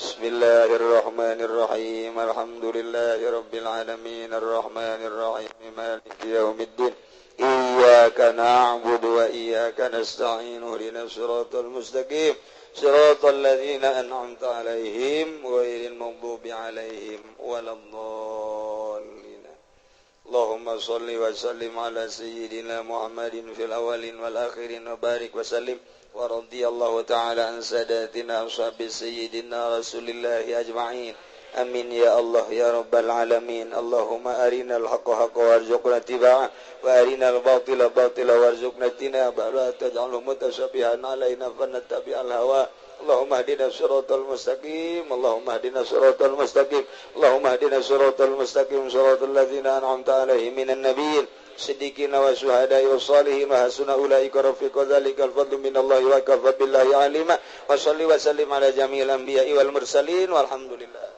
Bismillahirrahmanirrahim. Alhamdulillahirabbil alamin arrahmanir rahim maliki yaumiddin. Iyyaka na'budu wa iyyaka nasta'in. Ihdinas siratal mustaqim. Siratal ladzina an'amta 'alaihim ghairil maghdubi 'alaihim waladdallin. Allahumma shalli wa sallim ala sayyidina Muhammadin fil awwalin wal akhirin wa barik wa sallim wa radhiyallahu ta'ala an sadatina ashabi sayyidina Rasulillahi ajma'in. Amin ya Allah ya rabbal alamin. Allahumma arinal haqqa haqqan warzuqna ittiba'ah wa arinal batila batila warzuqna ijtinabah wa la taj'alhu mutashabihan alaina fanattabi'al hawa. Allahumma hdina siratal mustaqim. Allahumma hdina siratal mustaqim. Allahumma hdina siratal mustaqim siratal ladzina an'amta 'alaihim minan nabiyyin siddiqina wa syuhada'i wa shalihin wa hasuna ulaika rafiqa dzalikal fadlu minallahi wa kafa billahi alima wa shalli wa sallim ala jami'il anbiya'i wal mursalin walhamdulillah.